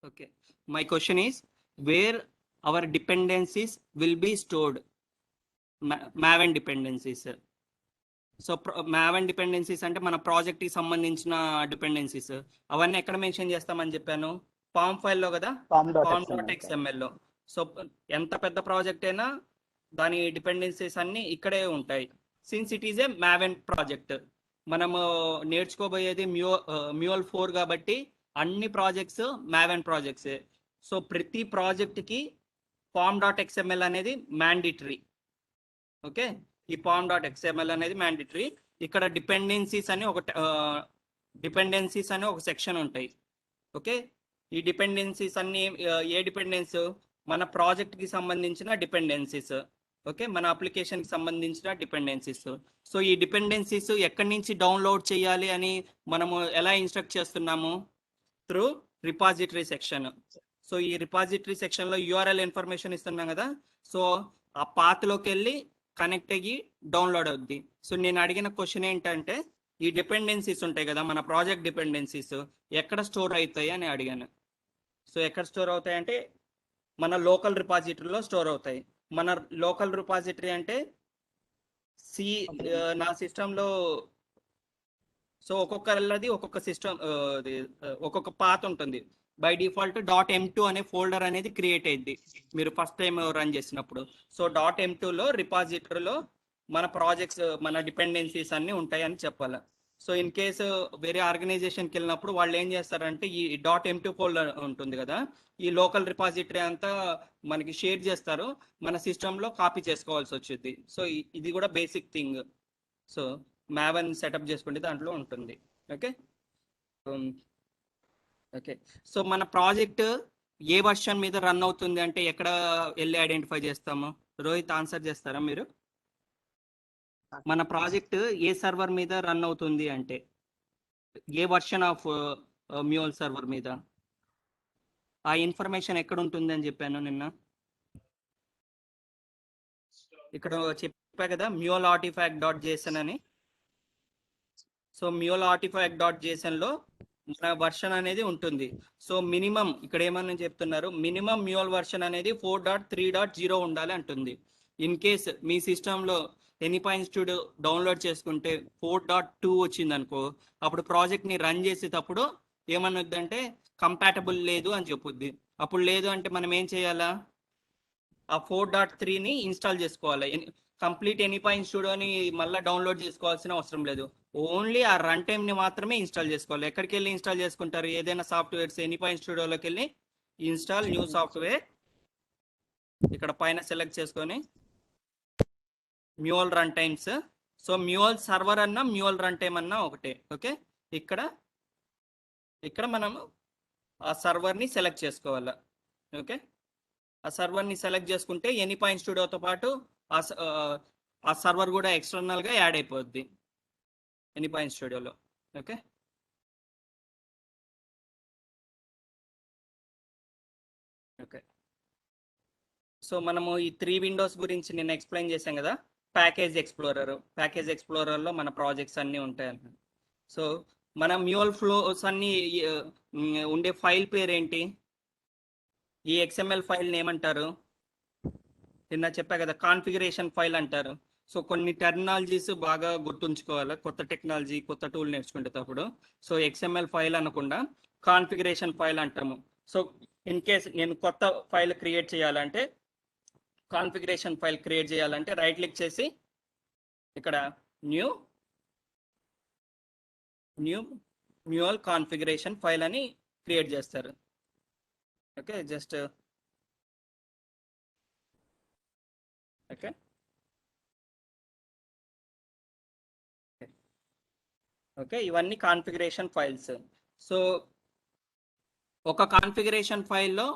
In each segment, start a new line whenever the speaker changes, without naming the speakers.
Okay. My question is where our dependencies will be stored. Maven dependencies. So Maven dependencies అంటే మన ప్రాజెక్ట్కి సంబంధించిన dependencies అవన్నీ ఎక్కడ మెన్షన్ చేస్తామని చెప్పాను, పామ్ ఫైల్లో కదా, pom.xml. సో ఎంత పెద్ద ప్రాజెక్ట్ అయినా దాని డిపెండెన్సీస్ అన్ని ఇక్కడే ఉంటాయి. Since it is a Maven project, మనము నేర్చుకోబోయేది మ్యూల్ 4 కాబట్టి అన్ని ప్రాజెక్ట్స్ మావెన్ ప్రాజెక్ట్సే. సో ప్రతి ప్రాజెక్ట్కి pom.xml అనేది మ్యాండేటరీ. ఓకే, ఈ pom.xml అనేది మ్యాండేటరీ. ఇక్కడ డిపెండెన్సీస్ అని ఒక సెక్షన్ ఉంటాయి. ఓకే, ఈ డిపెండెన్సీస్ అన్ని ఏ డిపెండెన్స్, మన ప్రాజెక్ట్కి సంబంధించిన డిపెండెన్సీస్. ఓకే, మన అప్లికేషన్కి సంబంధించిన డిపెండెన్సీస్. సో ఈ డిపెండెన్సీస్ ఎక్కడి నుంచి డౌన్లోడ్ చేయాలి అని మనము ఎలా ఇన్స్ట్రక్ట్ చేస్తున్నాము, త్రూ రిపాజిటరీ సెక్షన్. సో ఈ రిపాజిటరీ సెక్షన్లో యూఆర్ఎల్ ఇన్ఫర్మేషన్ ఇస్తున్నాం కదా, సో ఆ పాత్లోకి వెళ్ళి కనెక్ట్ అయ్యి డౌన్లోడ్ అవుద్ది. సో నేను అడిగిన క్వశ్చన్ ఏంటంటే ఈ డిపెండెన్సీస్ ఉంటాయి కదా, మన ప్రాజెక్ట్ డిపెండెన్సీస్ ఎక్కడ స్టోర్ అవుతాయి అని అడిగాను. సో ఎక్కడ స్టోర్ అవుతాయి అంటే మన లోకల్ రిపాజిటరీలో స్టోర్ అవుతాయి. మన లోకల్ రిపాజిటరీ అంటే నా సిస్టంలో, సో ఒక్కొక్కది ఒక్కొక్క సిస్టమ్ ఒక్కొక్క పాత్ ఉంటుంది. బై డిఫాల్ట్ .m2 అనే ఫోల్డర్ అనేది క్రియేట్ అయ్యింది మీరు ఫస్ట్ టైం రన్ చేసినప్పుడు. సో .m2లో రిపాజిటరీలో మన ప్రాజెక్ట్స్, మన డిపెండెన్సీస్ అన్ని ఉంటాయని చెప్పాలి. సో ఇన్ కేసు వేరే ఆర్గనైజేషన్కి వెళ్ళినప్పుడు వాళ్ళు ఏం చేస్తారంటే ఈ .m2 ఫోల్డర్ ఉంటుంది కదా, ఈ లోకల్ రిపాజిటరీ అంతా మనకి షేర్ చేస్తారు, మన సిస్టంలో కాపీ చేసుకోవాల్సి వచ్చింది. సో ఇది కూడా basic thing. So Maven setup చేసుకుంటే దాంట్లో ఉంటుంది. ఓకే ఓకే, సో మన ప్రాజెక్ట్ ఏ వర్షన్ మీద రన్ అవుతుంది అంటే ఎక్కడ వెళ్ళి ఐడెంటిఫై చేస్తాము? రోహిత్ ఆన్సర్ చేస్తారా మీరు? మన ప్రాజెక్ట్ ఏ సర్వర్ మీద రన్ అవుతుంది అంటే ఏ వర్షన్ ఆఫ్ మ్యూల్ సర్వర్ మీద, ఆ ఇన్ఫర్మేషన్ ఎక్కడ ఉంటుంది అని చెప్పాను నిన్న. ఇక్కడ చెప్పా కదా మ్యూల్ artifact.json అని. సో మ్యూల్ artifact.json లో మన వర్షన్ అనేది ఉంటుంది. సో మినిమం ఇక్కడ ఏమని చెప్తున్నారు, మినిమం మ్యూల్ వర్షన్ అనేది 4.3.0 ఉండాలి అంటుంది. ఇన్ కేస్ మీ సిస్టంలో ఎనీపైన్ స్టూడియో డౌన్లోడ్ చేసుకుంటే 4.2 వచ్చింది అనుకో, అప్పుడు ప్రాజెక్ట్ని రన్ చేసేటప్పుడు ఏమన్నదంటే కంపాటబుల్ లేదు అని చెప్పుద్ది. అప్పుడు లేదు అంటే మనం ఏం చేయాలా, ఆ 4.3ని ఇన్స్టాల్ చేసుకోవాలి. కంప్లీట్ ఎనీపైన్ స్టూడియోని మళ్ళీ డౌన్లోడ్ చేసుకోవాల్సిన అవసరం లేదు, ఓన్లీ ఆ రన్ టైమ్ని మాత్రమే ఇన్స్టాల్ చేసుకోవాలి. ఎక్కడికి వెళ్ళి ఇన్స్టాల్ చేసుకుంటారు, ఏదైనా సాఫ్ట్వేర్స్ ఎనీపైన్ స్టూడియోలోకి వెళ్ళి ఇన్స్టాల్ న్యూ సాఫ్ట్వేర్, ఇక్కడ పైన సెలెక్ట్ చేసుకొని mule run times. So mule server అన్నా మ్యూల్ రన్ టైమ్ అన్నా ఒకటే. ఓకే, ఇక్కడ మనము ఆ సర్వర్ని సెలెక్ట్ చేసుకోవాలి. ఓకే, ఆ సర్వర్ని సెలెక్ట్ చేసుకుంటే ఎనీపైన్ స్టూడియోతో పాటు ఆ సర్వర్ కూడా ఎక్స్టర్నల్గా యాడ్ అయిపోద్ది ఎనీపైన్ స్టూడియోలో. ఓకే ఓకే, సో మనము ఈ 3 విండోస్ గురించి నేను ఎక్స్ప్లెయిన్ చేశాం కదా. ప్యాకేజ్ ఎక్స్ప్లోరర్లో మన ప్రాజెక్ట్స్ అన్నీ ఉంటాయి. సో మన మ్యూల్ ఫ్లోస్ అన్ని ఉండే ఫైల్ పేరు ఏంటి, ఈ XML ఫైల్ని ఏమంటారు? నిన్న చెప్పా కదా కాన్ఫిగరేషన్ ఫైల్ అంటారు. సో కొన్ని టెర్మినాలజీస్ బాగా గుర్తుంచుకోవాలి, కొత్త టెక్నాలజీ కొత్త టూల్ నేర్చుకునేటప్పుడు. సో XML ఫైల్ అనకుండా కాన్ఫిగరేషన్ ఫైల్ అంటాము. సో ఇన్ కేస్ నేను కొత్త ఫైల్ క్రియేట్ చేయాలంటే, కాన్ఫిగరేషన్ ఫైల్ క్రియేట్ చేయాలంటే రైట్ క్లిక్ చేసి ఇక్కడ మ్యూల్ కాన్ఫిగరేషన్ ఫైల్ అని క్రియేట్ చేస్తారు. ఓకే, జస్ట్ ఓకే ఓకే, ఇవన్నీ కాన్ఫిగరేషన్ ఫైల్స్. సో ఒక కాన్ఫిగరేషన్ ఫైల్లో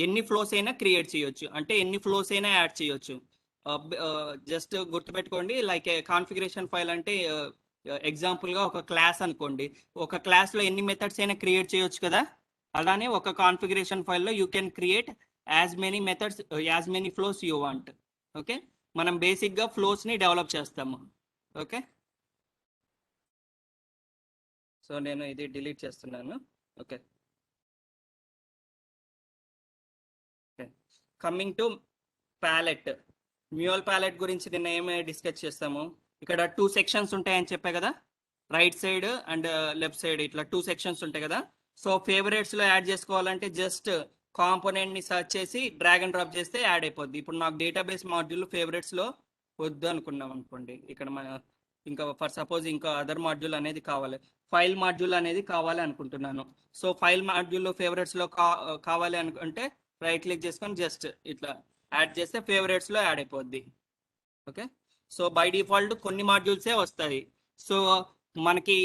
ఎన్ని ఫ్లోస్ అయినా క్రియేట్ చేయొచ్చు, అంటే ఎన్ని ఫ్లోస్ అయినా యాడ్ చేయొచ్చు. జస్ట్ గుర్తుపెట్టుకోండి, లైక్ కాన్ఫిగరేషన్ ఫైల్ అంటే ఎగ్జాంపుల్గా ఒక క్లాస్ అనుకోండి, ఒక క్లాస్లో ఎన్ని మెథడ్స్ అయినా క్రియేట్ చేయొచ్చు కదా. అలానే ఒక కాన్ఫిగరేషన్ ఫైల్లో you can create as many methods, as many flows you want. Okay, మనం బేసిక్గా ఫ్లోస్ని డెవలప్ చేస్తాము. ఓకే, సో నేను ఇది డిలీట్ చేస్తున్నాను. Okay. Coming to palette, Mule palette గురించి నిన్న ఏమి డిస్కస్ చేస్తాము. ఇక్కడ 2 సెక్షన్స్ ఉంటాయని చెప్పా కదా, right side and left side ఇట్లా 2 సెక్షన్స్ ఉంటాయి కదా. సో ఫేవరెట్స్లో యాడ్ చేసుకోవాలంటే జస్ట్ కాంపోనెంట్ని సర్చ్ చేసి డ్రాగ్ అండ్ డ్రాప్ చేస్తే యాడ్ అయిపోద్ది. ఇప్పుడు నాకు డేటాబేస్ మాడ్యూల్ ఫేవరెట్స్లో వద్దు అనుకున్నాం అనుకోండి, ఇక్కడ మన ఇంకా ఫర్ సపోజ్ ఇంకా అదర్ మాడ్యూల్ అనేది కావాలి, ఫైల్ మాడ్యూల్ అనేది కావాలి అనుకుంటున్నాను. సో ఫైల్ మాడ్యూల్ ఫేవరెట్స్లో కావాలి అనుకుంటే రైట్ క్లిక్ చేసుకొని జస్ట్ ఇట్లా యాడ్ చేస్తే ఫేవరెట్స్లో యాడ్ అయిపోద్ది. ఓకే. సో బై డిఫాల్ట్ కొన్ని మాడ్యూల్సే వస్తాయి. సో మనకి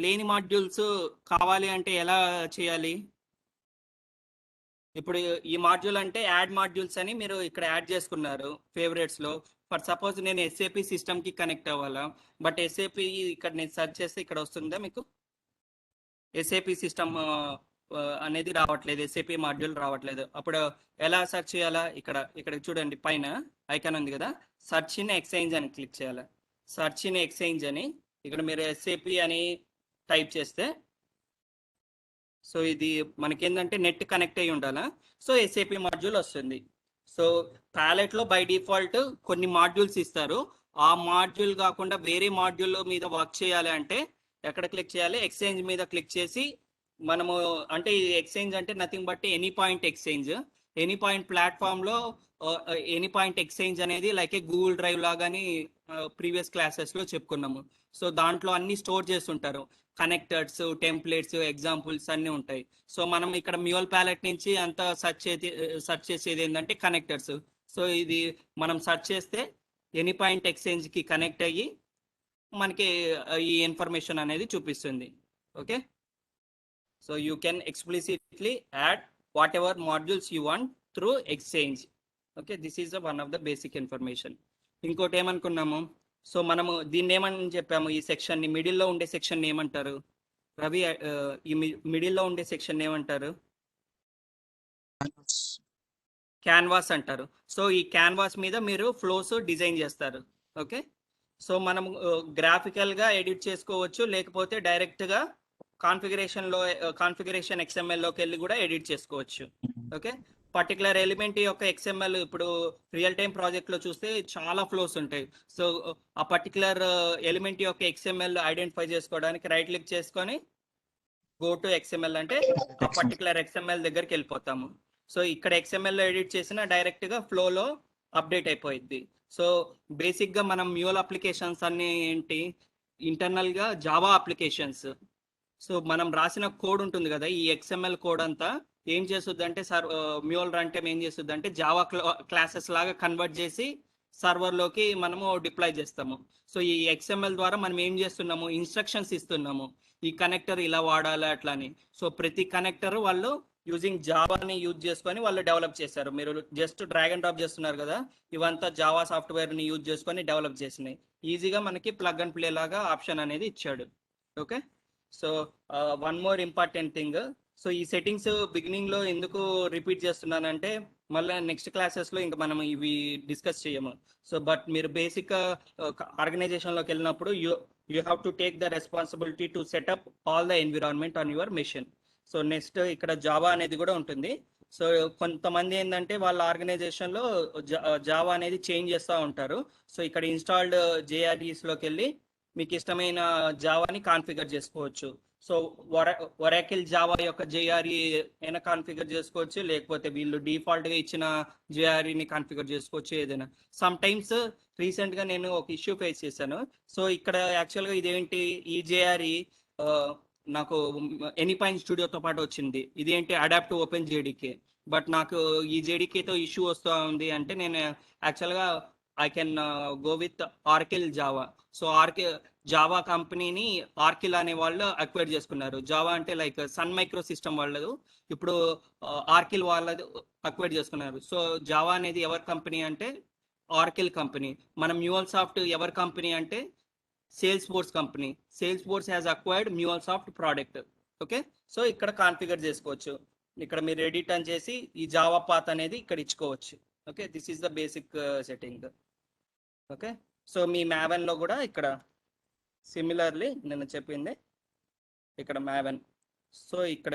లేని మాడ్యూల్స్ కావాలి అంటే ఎలా చేయాలి? ఇప్పుడు ఈ మాడ్యూల్ అంటే యాడ్ మాడ్యూల్స్ అని మీరు ఇక్కడ యాడ్ చేసుకున్నారు ఫేవరెట్స్లో. ఫర్ సపోజ్ నేను ఎస్ఏపి సిస్టమ్కి కనెక్ట్ అవ్వాలా, బట్ ఎస్ఏపి ఇక్కడ నేను సెర్చ్ చేస్తే ఇక్కడ వస్తుందా మీకు? ఎస్ఏపి సిస్టమ్ అనేది రావట్లేదు, ఎస్ఏపి మాడ్యూల్ రావట్లేదు. అప్పుడు ఎలా సెర్చ్ చేయాలా? ఇక్కడ ఇక్కడ చూడండి పైన ఐకాన్ ఉంది కదా, సెర్చ్ ఇన్ ఎక్స్చేంజ్ అని క్లిక్ చేయాలి. సెర్చ్ ఇన్ ఎక్స్చేంజ్ అని ఇక్కడ మీరు ఎస్ఏపి అని టైప్ చేస్తే, సో ఇది మనకేంటంటే నెట్ కనెక్ట్ అయ్యి ఉండాలా, సో ఎస్ఏపి మాడ్యూల్ వస్తుంది. సో ప్యాలెట్లో బై డిఫాల్ట్ కొన్ని మాడ్యూల్స్ ఇస్తారు. ఆ మాడ్యూల్ కాకుండా వేరే మాడ్యూల్ మీద వర్క్ చేయాలి అంటే ఎక్కడ క్లిక్ చేయాలి? ఎక్స్చేంజ్ మీద క్లిక్ చేసి మనము, అంటే ఈ ఎక్స్చేంజ్ అంటే nothing but any point exchange. Any point ప్లాట్ఫామ్లో ఎనీ పాయింట్ ఎక్స్చేంజ్ అనేది లైక్ ఏ గూగుల్ డ్రైవ్ లాగాని ప్రీవియస్ క్లాసెస్లో చెప్పుకున్నాము. సో దాంట్లో అన్ని స్టోర్ చేస్తుంటారు, కనెక్టర్స్, టెంప్లెట్స్, ఎగ్జాంపుల్స్ అన్నీ ఉంటాయి. సో మనం ఇక్కడ మ్యూల్ ప్యాలెట్ నుంచి అంతా సెర్చ్ చేసేది ఏంటంటే కనెక్టర్స్. సో ఇది మనం సెర్చ్ చేస్తే ఎనీ పాయింట్ ఎక్స్చేంజ్కి కనెక్ట్ అయ్యి మనకి ఈ ఇన్ఫర్మేషన్ అనేది చూపిస్తుంది. Okay. So you can explicitly add what ever modules you want through exchange. Okay, this is one of the basic information. ఇంకోటి ఏమనుకున్నాము, సో మనము దీన్ని ఏమని చెప్పాము, ఈ సెక్షన్ని మిడిల్లో ఉండే సెక్షన్ ఏమంటారు రవి? ఈ మిడిల్లో ఉండే సెక్షన్ ఏమంటారు? క్యాన్వాస్ అంటారు. సో ఈ క్యాన్వాస్ మీద మీరు ఫ్లోస్ డిజైన్ చేస్తారు. ఓకే. సో మనం గ్రాఫికల్గా ఎడిట్ చేసుకోవచ్చు, లేకపోతే డైరెక్ట్గా కాన్ఫిగరేషన్ ఎక్స్ఎంఎల్లోకి వెళ్ళి కూడా ఎడిట్ చేసుకోవచ్చు. ఓకే. పర్టికులర్ ఎలిమెంట్ యొక్క ఎక్స్ఎంఎల్ ఇప్పుడు రియల్ టైం ప్రాజెక్ట్లో చూస్తే చాలా ఫ్లోస్ ఉంటాయి. సో ఆ పర్టికులర్ ఎలిమెంట్ యొక్క ఎక్స్ఎంఎల్ ఐడెంటిఫై చేసుకోవడానికి రైట్ క్లిక్ చేసుకొని గో టు ఎక్స్ఎంఎల్ అంటే ఆ పర్టికులర్ ఎక్స్ఎంఎల్ దగ్గరికి వెళ్ళిపోతాము. సో ఇక్కడ ఎక్స్ఎంఎల్లో ఎడిట్ చేసిన డైరెక్ట్గా ఫ్లోలో అప్డేట్ అయిపోయింది. సో బేసిక్గా మనం మ్యూల్ అప్లికేషన్స్ అన్ని ఏంటి, ఇంటర్నల్గా జావా అప్లికేషన్స్. సో మనం రాసిన కోడ్ ఉంటుంది కదా, ఈ ఎక్స్ఎంఎల్ కోడ్ అంతా ఏం చేస్తుంది అంటే మ్యూల్ రన్ టైమ్ ఏం చేస్తుంది అంటే జావా క్లాసెస్ లాగా కన్వర్ట్ చేసి సర్వర్లోకి మనము డిప్లాయ్ చేస్తాము. సో ఈ ఎక్స్ఎంఎల్ ద్వారా మనం ఏం చేస్తున్నాము, ఇన్స్ట్రక్షన్స్ ఇస్తున్నాము, ఈ కనెక్టర్ ఇలా వాడాలి అట్లా అని. సో ప్రతి కనెక్టర్ వాళ్ళు యూజింగ్ జావాని యూజ్ చేసుకొని వాళ్ళు డెవలప్ చేశారు. మీరు జస్ట్ డ్రాగ్ అండ్ డ్రాప్ చేస్తున్నారు కదా, ఇవంతా జావా సాఫ్ట్వేర్ని యూజ్ చేసుకొని డెవలప్ చేసినాయి. ఈజీగా మనకి ప్లగ్ అండ్ ప్లే లాగా ఆప్షన్ అనేది ఇచ్చాడు. Okay. So one more important thing, so ఈ సెట్టింగ్స్ బిగినింగ్లో ఎందుకు రిపీట్ చేస్తున్నానంటే మళ్ళీ నెక్స్ట్ క్లాసెస్లో ఇంకా మనం ఇవి డిస్కస్ చేయము. సో బట్ మీరు బేసిక్ ఆర్గనైజేషన్లోకి వెళ్ళినప్పుడు you have to take the responsibility to set up all the environment on your machine. So next ఇక్కడ జావా అనేది కూడా ఉంటుంది. సో కొంతమంది ఏంటంటే వాళ్ళ ఆర్గనైజేషన్లో జావా అనేది చేంజ్ చేస్తూ ఉంటారు. సో ఇక్కడ ఇన్స్టాల్డ్ జేఆర్ఈస్లోకి వెళ్ళి మీకు ఇష్టమైన జావాని కాన్ఫిగర్ చేసుకోవచ్చు. సో ఒరాకిల్ జావా యొక్క జేఆర్ఈ అయినా కాన్ఫిగర్ చేసుకోవచ్చు, లేకపోతే వీళ్ళు డిఫాల్ట్గా ఇచ్చిన జేఆర్ఈని కాన్ఫిగర్ చేసుకోవచ్చు, ఏదైనా. సమ్ టైమ్స్ రీసెంట్గా నేను ఒక ఇష్యూ ఫేస్ చేశాను. సో ఇక్కడ యాక్చువల్గా ఇదేంటి, ఈ జేఆర్ఈ నాకు ఎనీ పాయింట్ స్టూడియోతో పాటు వచ్చింది, ఇదేంటి అడాప్ట్ ఓపెన్ జేడీకే. బట్ నాకు ఈ జేడీకేతో ఇష్యూ వస్తూ ఉంది అంటే నేను యాక్చువల్గా I can go with ఆర్కిల్ Java. So Java కంపెనీని ఆర్కిల్ అనే వాళ్ళు అక్వైర్ చేసుకున్నారు. జావా అంటే లైక్ సన్ మైక్రో సిస్టమ్ వాళ్ళదు, ఇప్పుడు ఆర్కిల్ వాళ్ళది అక్వైర్ చేసుకున్నారు. సో జావా అనేది ఎవరి కంపెనీ అంటే ఆర్కిల్ కంపెనీ. మన మ్యూల్సాఫ్ట్ ఎవరి కంపెనీ అంటే Salesforce company. Salesforce has acquired MuleSoft product. Okay. So ఇక్కడ కాన్ఫిగర్ చేసుకోవచ్చు, ఇక్కడ మీరు ఎడిట్ అని చేసి ఈ జావా పాత్ అనేది ఇక్కడ ఇచ్చుకోవచ్చు. Okay, this is the basic setting. Okay. So మీ మ్యావెన్లో కూడా ఇక్కడ సిమిలర్లీ నేను చెప్పింది ఇక్కడ మ్యావెన్. సో ఇక్కడ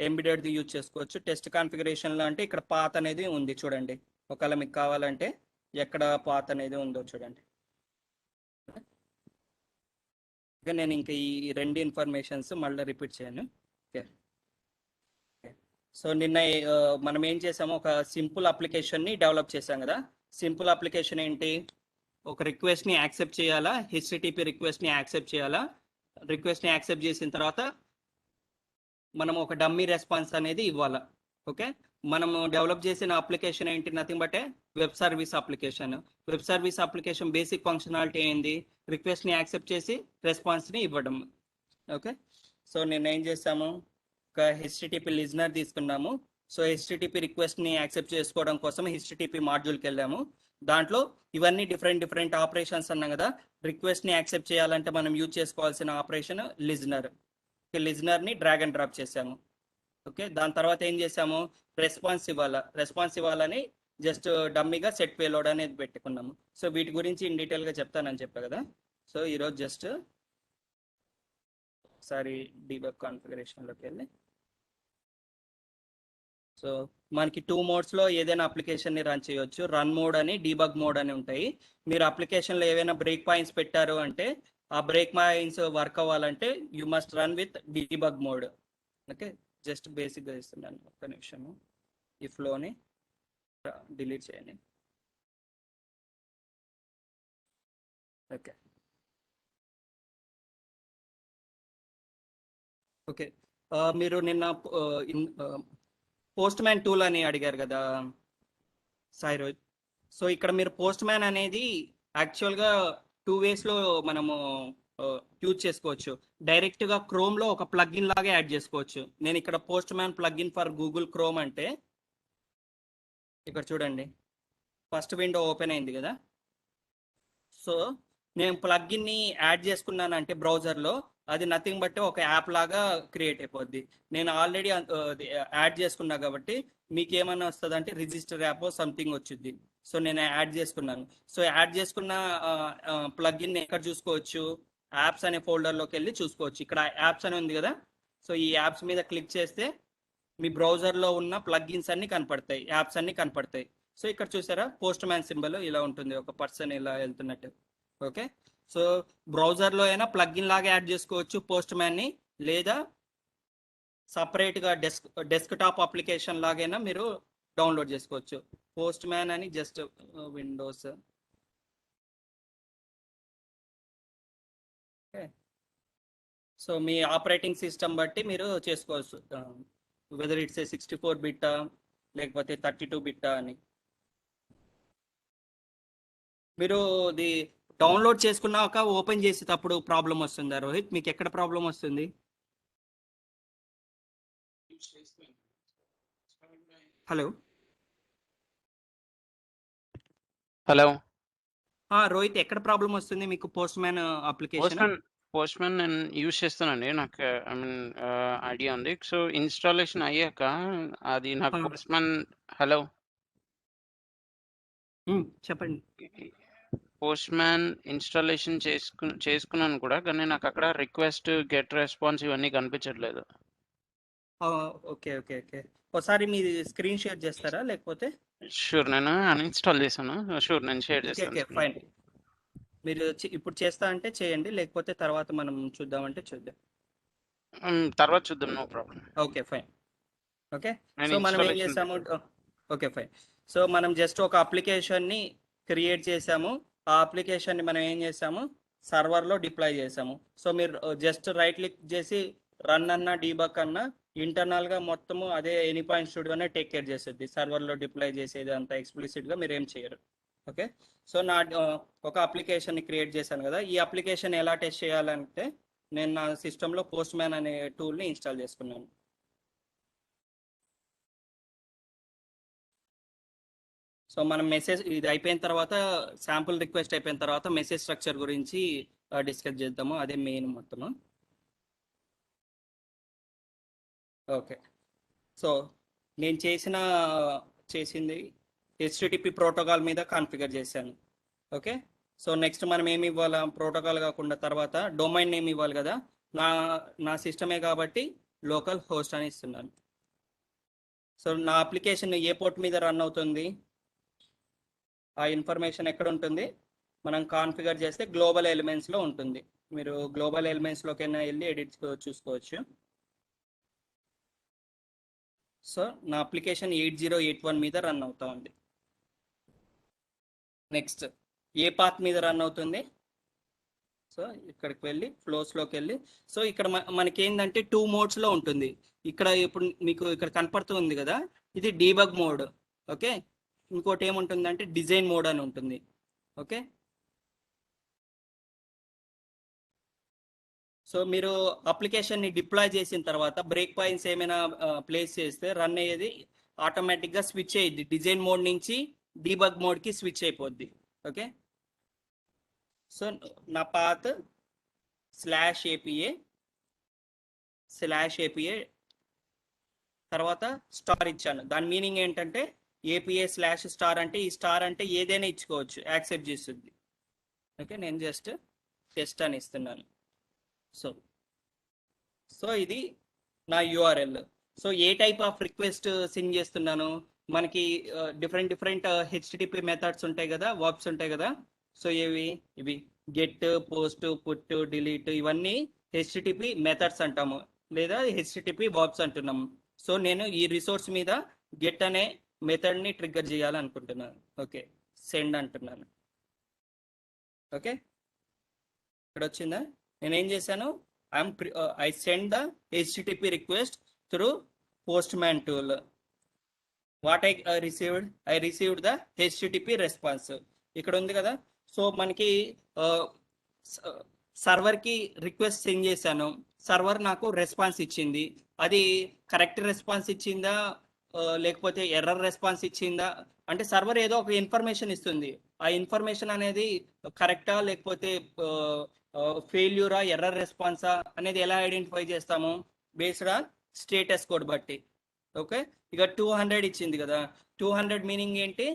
ఎంబెడెడ్ది యూజ్ చేసుకోవచ్చు. టెస్ట్ కాన్ఫిగరేషన్లో అంటే ఇక్కడ పాత్ అనేది ఉంది చూడండి. ఒకవేళ మీకు కావాలంటే ఎక్కడ పాత్ అనేది ఉందో చూడండి. ఓకే, నేను ఇంకా ఈ రెండు ఇన్ఫర్మేషన్స్ మళ్ళీ రిపీట్ చేయను. ఓకే, సో నిన్న మనం ఏం చేసాము, ఒక సింపుల్ అప్లికేషన్ని డెవలప్ చేసాం కదా. సింపుల్ అప్లికేషన్ ఏంటి, ఒక రిక్వెస్ట్ని యాక్సెప్ట్ చేయాలా, హెచ్టిటిపి రిక్వెస్ట్ని యాక్సెప్ట్ చేయాలా. రిక్వెస్ట్ని యాక్సెప్ట్ చేసిన తర్వాత మనం ఒక డమ్మీ రెస్పాన్స్ అనేది ఇవ్వాలా. ఓకే, మనము డెవలప్ చేసిన అప్లికేషన్ ఏంటి, nothing but web service application. Web service application basic functionality ఏంది, రిక్వెస్ట్ని యాక్సెప్ట్ చేసి రెస్పాన్స్ని ఇవ్వడం. ఓకే, సో నేను ఏం చేస్తాము, ఒక హెచ్టిటిపి లిజనర్ తీసుకున్నాము. సో హెచ్టిటిపి రిక్వెస్ట్ని యాక్సెప్ట్ చేసుకోవడం కోసం హెచ్టిటిపి మాడ్యూల్కి వెళ్ళాము. దాంట్లో ఇవన్నీ డిఫరెంట్ ఆపరేషన్స్ అన్నాం కదా. రిక్వెస్ట్ని యాక్సెప్ట్ చేయాలంటే మనం యూజ్ చేసుకోవాల్సిన ఆపరేషన్ లిజనర్. లిజనర్ని డ్రాగ్ అండ్ డ్రాప్ చేసాము. ఓకే, దాని తర్వాత ఏం చేసాము, రెస్పాన్స్ ఇవ్వాలని జస్ట్ డమ్మీగా సెట్ పేలోడ్ అనేది పెట్టుకున్నాము. సో వీటి గురించి ఇన్ డీటెయిల్గా చెప్తానని చెప్పా కదా. సో ఈరోజు జస్ట్ ఒకసారి డీబగ్ కాన్ఫిగరేషన్లోకి వెళ్ళి, సో మనకి 2 మోడ్స్లో ఏదైనా అప్లికేషన్ని రన్ చేయొచ్చు. రన్ మోడ్ అని, డీబగ్ మోడ్ అని ఉంటాయి. మీరు అప్లికేషన్లో ఏవైనా బ్రేక్ పాయింట్స్ పెట్టారు అంటే, ఆ బ్రేక్ పాయింట్స్ వర్క్ అవ్వాలంటే you must run with debug mode. Okay, just బేసిక్గా ఇస్తున్నాను, ఒక్క నిమిషము. ఈ ఫ్లోని డిలీట్ చేయండి. ఓకే ఓకే, మీరు నిన్న పోస్ట్ మ్యాన్ టూల్ అని అడిగారు కదా సాయి రోజు. సో ఇక్కడ మీరు పోస్ట్ మ్యాన్ అనేది యాక్చువల్గా 2 వేస్లో మనము యూజ్ చేసుకోవచ్చు. డైరెక్ట్గా క్రోమ్లో ఒక ప్లగ్ఇన్ లాగా యాడ్ చేసుకోవచ్చు. నేను ఇక్కడ post man plugin for Google chrome అంటే, ఇక్కడ చూడండి ఫస్ట్ విండో ఓపెన్ అయింది కదా. సో నేను ప్లగ్ఇన్ని యాడ్ చేసుకున్నానంటే బ్రౌజర్లో, అది నథింగ్ బట్ ఒక యాప్ లాగా క్రియేట్ అయిపోద్ది. నేను ఆల్రెడీ యాడ్ చేసుకున్నా కాబట్టి మీకు ఏమన్నా వస్తుంది అంటే రిజిస్టర్ యాప్ సంథింగ్ వచ్చింది. సో నేను యాడ్ చేసుకున్నాను. సో యాడ్ చేసుకున్న ప్లగ్ఇన్ ఎక్కడ చూసుకోవచ్చు, యాప్స్ అనే ఫోల్డర్లోకి వెళ్ళి చూసుకోవచ్చు. ఇక్కడ యాప్స్ అని ఉంది కదా. సో ఈ యాప్స్ మీద క్లిక్ చేస్తే మీ బ్రౌజర్లో ఉన్న ప్లగ్ఇన్స్ అన్ని కనపడతాయి, యాప్స్ అన్ని కనపడతాయి. సో ఇక్కడ చూసారా పోస్ట్ మ్యాన్ సింబల్ ఇలా ఉంటుంది, ఒక పర్సన్ ఇలా వెళ్తున్నట్టు. ఓకే, సో బ్రౌజర్లో అయినా ప్లగ్ఇన్ లాగా యాడ్ చేసుకోవచ్చు పోస్ట్ మ్యాన్ని, లేదా సపరేట్గా డెస్క్టాప్ అప్లికేషన్ లాగైనా మీరు డౌన్లోడ్ చేసుకోవచ్చు. పోస్ట్ మ్యాన్ అని జస్ట్ విండోస్. ఓకే, సో మీ ఆపరేటింగ్ సిస్టమ్ బట్టి మీరు చేసుకోవచ్చు, వెదర్ ఇట్స్ 64 బిట్టా లేకపోతే 32 బిట్టా అని. మీరు ఇది డౌన్లోడ్ చేసుకున్నాక ఓపెన్ చేసేటప్పుడు ప్రాబ్లం వస్తుందా రోహిత్, మీకు ఎక్కడ ప్రాబ్లం వస్తుంది? హలో
హలో
రోహిత్, ఎక్కడ ప్రాబ్లం వస్తుంది మీకు post man application?
Post man నేను యూజ్ చేస్తానండి. నాకు ఐ మీన్ ఐడియా ఉంది. సో ఇన్స్టాలేషన్ అయ్యాక అది నాకు పోస్ట్ మ్యాన్. హలో
చెప్పండి.
పోస్ట్ మ్యాన్ ఇన్స్టాలేషన్ చేసుకున్నాను కూడా, కానీ నాకు అక్కడ రిక్వెస్ట్, గెట్ రెస్పాన్స్ ఇవన్నీ కనిపించట్లేదు.
ఓకే ఓకే ఓకే, ఒకసారి మీరు స్క్రీన్ షేర్ చేస్తారా లేకపోతే?
షూర్, నేను అన్ఇన్స్టాల్ చేశాను. షూర్, నేను షేర్
ఓకే ఓకే
చేస్తాను.
ఫైన్. మీరు ఇప్పుడు చేస్తా అంటే చేయండి, లేకపోతే తర్వాత మనం చూద్దామంటే చూద్దాం.
తర్వాత చూద్దాం, no problem.
Okay fine. Okay,
నేను
సో మనం ఏం
ఇన్స్టాలేషన్
చేసాము, ఓకే ఫైన్. సో మనం జస్ట్ ఒక అప్లికేషన్ని క్రియేట్ చేసాము. ఆ అప్లికేషన్ని మనం ఏం చేసాము, సర్వర్లో డిప్లాయ్ చేసాము. సో మీరు జస్ట్ రైట్ క్లిక్ చేసి రన్ అన్న డీబగ్ అన్న ఇంటర్నల్గా మొత్తము అదే ఎనీ పాయింట్ స్టూడియోనే టేక్ కేర్ చేస్తుంది. సర్వర్లో డిప్లాయ్ చేసేది అంత ఎక్స్ప్లిసిట్గా మీరు ఏం చేయరు. ఓకే, సో నా ఒక అప్లికేషన్ని క్రియేట్ చేశాను కదా. ఈ అప్లికేషన్ ఎలా టెస్ట్ చేయాలంటే, నేను నా సిస్టంలో పోస్ట్ మ్యాన్ అనే టూల్ని ఇన్స్టాల్ చేసుకున్నాను. సో మనం మెసేజ్ ఇది అయిపోయిన తర్వాత, శాంపుల్ రిక్వెస్ట్ అయిపోయిన తర్వాత మెసేజ్ స్ట్రక్చర్ గురించి డిస్కస్ చేద్దాము, అదే మెయిన్ మొత్తము. ఓకే, సో నేను చేసింది హెచ్టిటిపి ప్రోటోకాల్ మీద కాన్ఫిగర్ చేశాను. ఓకే, సో నెక్స్ట్ మనం ఏమి ఇవ్వాలా, ప్రోటోకాల్ కాకుండా తర్వాత డొమైన్ నేమ్ ఇవ్వాలి కదా. నా సిస్టమే కాబట్టి లోకల్ హోస్ట్ అని ఇస్తున్నాను. సో నా అప్లికేషన్ ఏ పోర్ట్ మీద రన్ అవుతుంది, ఆ ఇన్ఫర్మేషన్ ఎక్కడ ఉంటుంది, మనం కాన్ఫిగర్ చేస్తే గ్లోబల్ ఎలిమెంట్స్లో ఉంటుంది. మీరు గ్లోబల్ ఎలిమెంట్స్లోకైనా వెళ్ళి ఎడిట్ చూసుకోవచ్చు. సో నా అప్లికేషన్ 8081 మీద రన్ అవుతా ఉంది. నెక్స్ట్ ఏ పాత్ మీద రన్ అవుతుంది, సో ఇక్కడికి వెళ్ళి ఫ్లోస్లోకి వెళ్ళి, సో ఇక్కడ మనకి ఏంటంటే 2 మోడ్స్లో ఉంటుంది. ఇక్కడ ఇప్పుడు మీకు ఇక్కడ కనపడుతుంది కదా, ఇది డీబగ్ మోడ్. ఓకే, ఇంకోటి ఏముంటుందంటే డిజైన్ మోడ్ అని ఉంటుంది. ఓకే, సో మీరు అప్లికేషన్ని డిప్లాయ్ చేసిన తర్వాత బ్రేక్ పాయింట్స్ ఏమైనా ప్లేస్ చేస్తే రన్ అయ్యేది ఆటోమేటిక్గా స్విచ్ అయ్యిద్ది, డిజైన్ మోడ్ నుంచి డీబగ్ మోడ్కి స్విచ్ అయిపోద్ది. ఓకే, సో నా పాత్ /APA తర్వాత స్టార్ ఇచ్చాను. దాని మీనింగ్ ఏంటంటే APA/స్టార్ అంటే ఈ స్టార్ అంటే ఏదైనా ఇచ్చుకోవచ్చు, యాక్సెప్ట్ చేస్తుంది. ఓకే, నేను జస్ట్ టెస్ట్ అని ఇస్తున్నాను. సో ఇది నా URL. So A type of request send చేస్తున్నాను, మనకి డిఫరెంట్ HTTP మెథడ్స్ ఉంటాయి కదా, వర్బ్స్ ఉంటాయి కదా. సో ఇవి గెట్, పోస్ట్, పుట్, డిలీట్ ఇవన్నీ HTTP మెథడ్స్ అంటాము, లేదా HTTP వర్బ్స్ అంటున్నాము. సో నేను ఈ రిసోర్స్ మీద గెట్ అనే మెథడ్ని ట్రిగ్గర్ చేయాలనుకుంటున్నాను. ఓకే, సెండ్ అంటున్నాను. ఓకే, ఇక్కడ వచ్చిందా, నేనేం చేశాను, I send the HTTP request through Postman tool. What I received the HTTP response. ఇక్కడ ఉంది కదా, సో మనకి సర్వర్కి రిక్వెస్ట్ సెండ్ చేశాను, సర్వర్ నాకు రెస్పాన్స్ ఇచ్చింది. అది కరెక్ట్ రెస్పాన్స్ ఇచ్చిందా లేకపోతే ఎర్రర్ రెస్పాన్స్ ఇచ్చిందా అంటే సర్వర్ ఏదో ఒక ఇన్ఫర్మేషన్ ఇస్తుంది. ఆ ఇన్ఫర్మేషన్ అనేది కరెక్టా లేకపోతే ఫెయిల్యూరా, ఎర్రర్ రెస్పాన్సా అనేది ఎలా ఐడెంటిఫై చేస్తాము, బేస్డ్ ఆన్ స్టేటస్ కోడ్ బట్టి. ఓకే, ఇక 200 ఇచ్చింది కదా, 200 మీనింగ్ ఏంటి,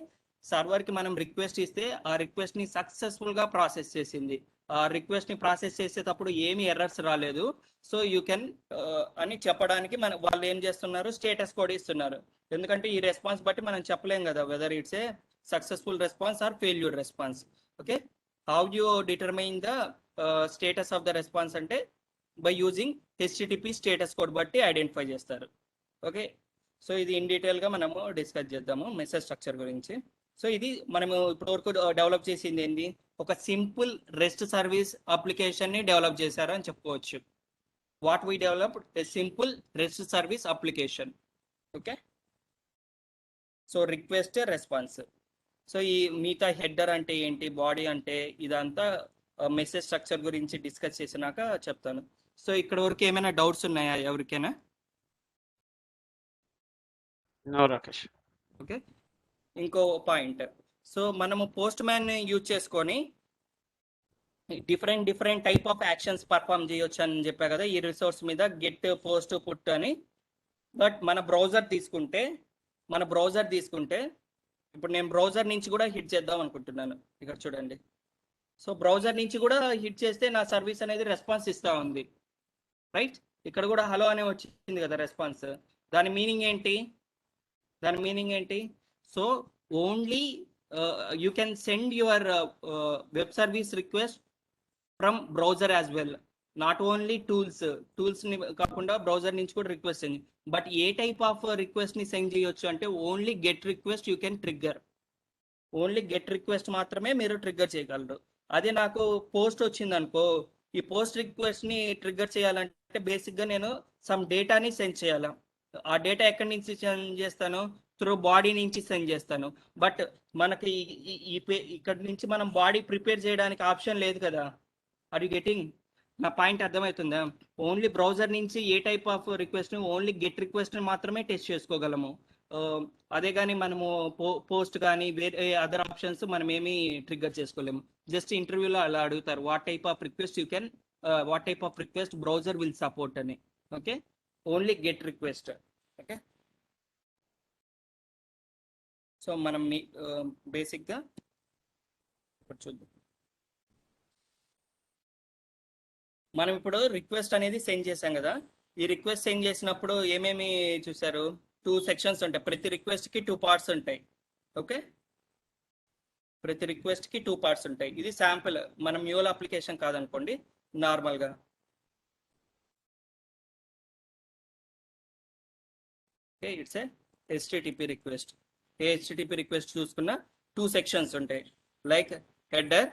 సర్వర్కి మనం రిక్వెస్ట్ ఇస్తే ఆ రిక్వెస్ట్ని సక్సెస్ఫుల్గా ప్రాసెస్ చేసింది. ఆ రిక్వెస్ట్ని ప్రాసెస్ చేసేటప్పుడు ఏమి ఎర్రర్స్ రాలేదు. సో యూ కెన్ అని చెప్పడానికి వాళ్ళు ఏం చేస్తున్నారు, స్టేటస్ కోడ్ ఇస్తున్నారు. ఎందుకంటే ఈ రెస్పాన్స్ బట్టి మనం చెప్పలేం కదా whether it's a successful response or failure response. Okay, how you determine the status of the response అంటే by using HTTP status code బట్టి ఐడెంటిఫై చేస్తారు. ఓకే, సో ఇది ఇన్ డీటెయిల్గా మనము డిస్కస్ చేద్దాము మెసేజ్ స్ట్రక్చర్ గురించి. సో ఇది మనము ఇప్పటివరకు డెవలప్ చేసింది ఏంటి, ఒక సింపుల్ రెస్ట్ సర్వీస్ అప్లికేషన్ని డెవలప్ చేశారు అని చెప్పుకోవచ్చు. What we developed A simple rest service application. Okay, so request, response. So ఈ మిగతా హెడర్ అంటే ఏంటి, బాడీ అంటే ఇదంతా మెసేజ్ స్ట్రక్చర్ గురించి డిస్కస్ చేసినాక చెప్తాను. సో ఇక్కడ వరకు ఏమైనా డౌట్స్ ఉన్నాయా ఎవరికైనా?
నో రాకేష్.
ఓకే, ఇంకో పాయింట్, సో మనము పోస్ట్ మ్యాన్ యూజ్ చేసుకొని different type of actions perform చేయొచ్చు అని చెప్పా కదా ఈ రిసోర్స్ మీద, గెట్, పోస్ట్, పుట్ అని. బట్ మన బ్రౌజర్ తీసుకుంటే ఇప్పుడు నేను బ్రౌజర్ నుంచి కూడా హిట్ చేద్దాం అనుకుంటున్నాను. ఇక్కడ చూడండి, సో బ్రౌజర్ నుంచి కూడా హిట్ చేస్తే నా సర్వీస్ అనేది రెస్పాన్స్ ఇస్తూ ఉంది. రైట్, ఇక్కడ కూడా హలో అనే వచ్చింది కదా రెస్పాన్స్. దాని మీనింగ్ ఏంటి, so only you can send your web service request from browser as well, not only టూల్స్ని కాకుండా బ్రౌజర్ నుంచి కూడా request send. But a type of రిక్వెస్ట్ని సెండ్ చేయొచ్చు అంటే only get request you can trigger, only get request మాత్రమే మీరు trigger చేయగలరు. అదే నాకు పోస్ట్ వచ్చింది అనుకో, ఈ పోస్ట్ రిక్వెస్ట్ని ట్రిగ్గర్ చేయాలంటే బేసిక్గా నేను సమ్ డేటాని సెండ్ చేయాలి. ఆ డేటా ఎక్కడి నుంచి సెండ్ చేస్తాను, త్రూ బాడీ నుంచి సెండ్ చేస్తాను. బట్ మనకి ఇక్కడ నుంచి మనం బాడీ ప్రిపేర్ చేయడానికి ఆప్షన్ లేదు కదా. ఆర్ యు గెటింగ్ నా పాయింట్? అర్థమవుతుందా? ఓన్లీ బ్రౌజర్ నుంచి a type of request, only get request మాత్రమే టెస్ట్ చేసుకోగలము. అదే కానీ మనము పోస్ట్ కానీ వేరే అదర్ ఆప్షన్స్ మనం ఏమీ ట్రిగ్గర్ చేసుకోలేము. జస్ట్ ఇంటర్వ్యూలో అలా అడుగుతారు, what type of request browser will support అని. Okay, only get request. Okay, so మనం బేసిక్గా ఇప్పుడు చూద్దాం. మనం ఇప్పుడు రిక్వెస్ట్ అనేది సెండ్ చేసాం కదా, ఈ రిక్వెస్ట్ సెండ్ చేసినప్పుడు ఏమేమి చూసారు? 2 సెక్షన్స్ ఉంటాయి. ప్రతి రిక్వెస్ట్ కి 2 పార్ట్స్ ఉంటాయి. ఓకే, ప్రతి రిక్వెస్ట్ కి 2 పార్ట్స్ ఉంటాయి. ఇది శాంపుల్, మన మ్యూల్ అప్లికేషన్ కాదనుకోండి, నార్మల్ గా. Okay, it's a HTTP request. A HTTP request చూసుకున్న 2 సెక్షన్స్ ఉంటాయి, like header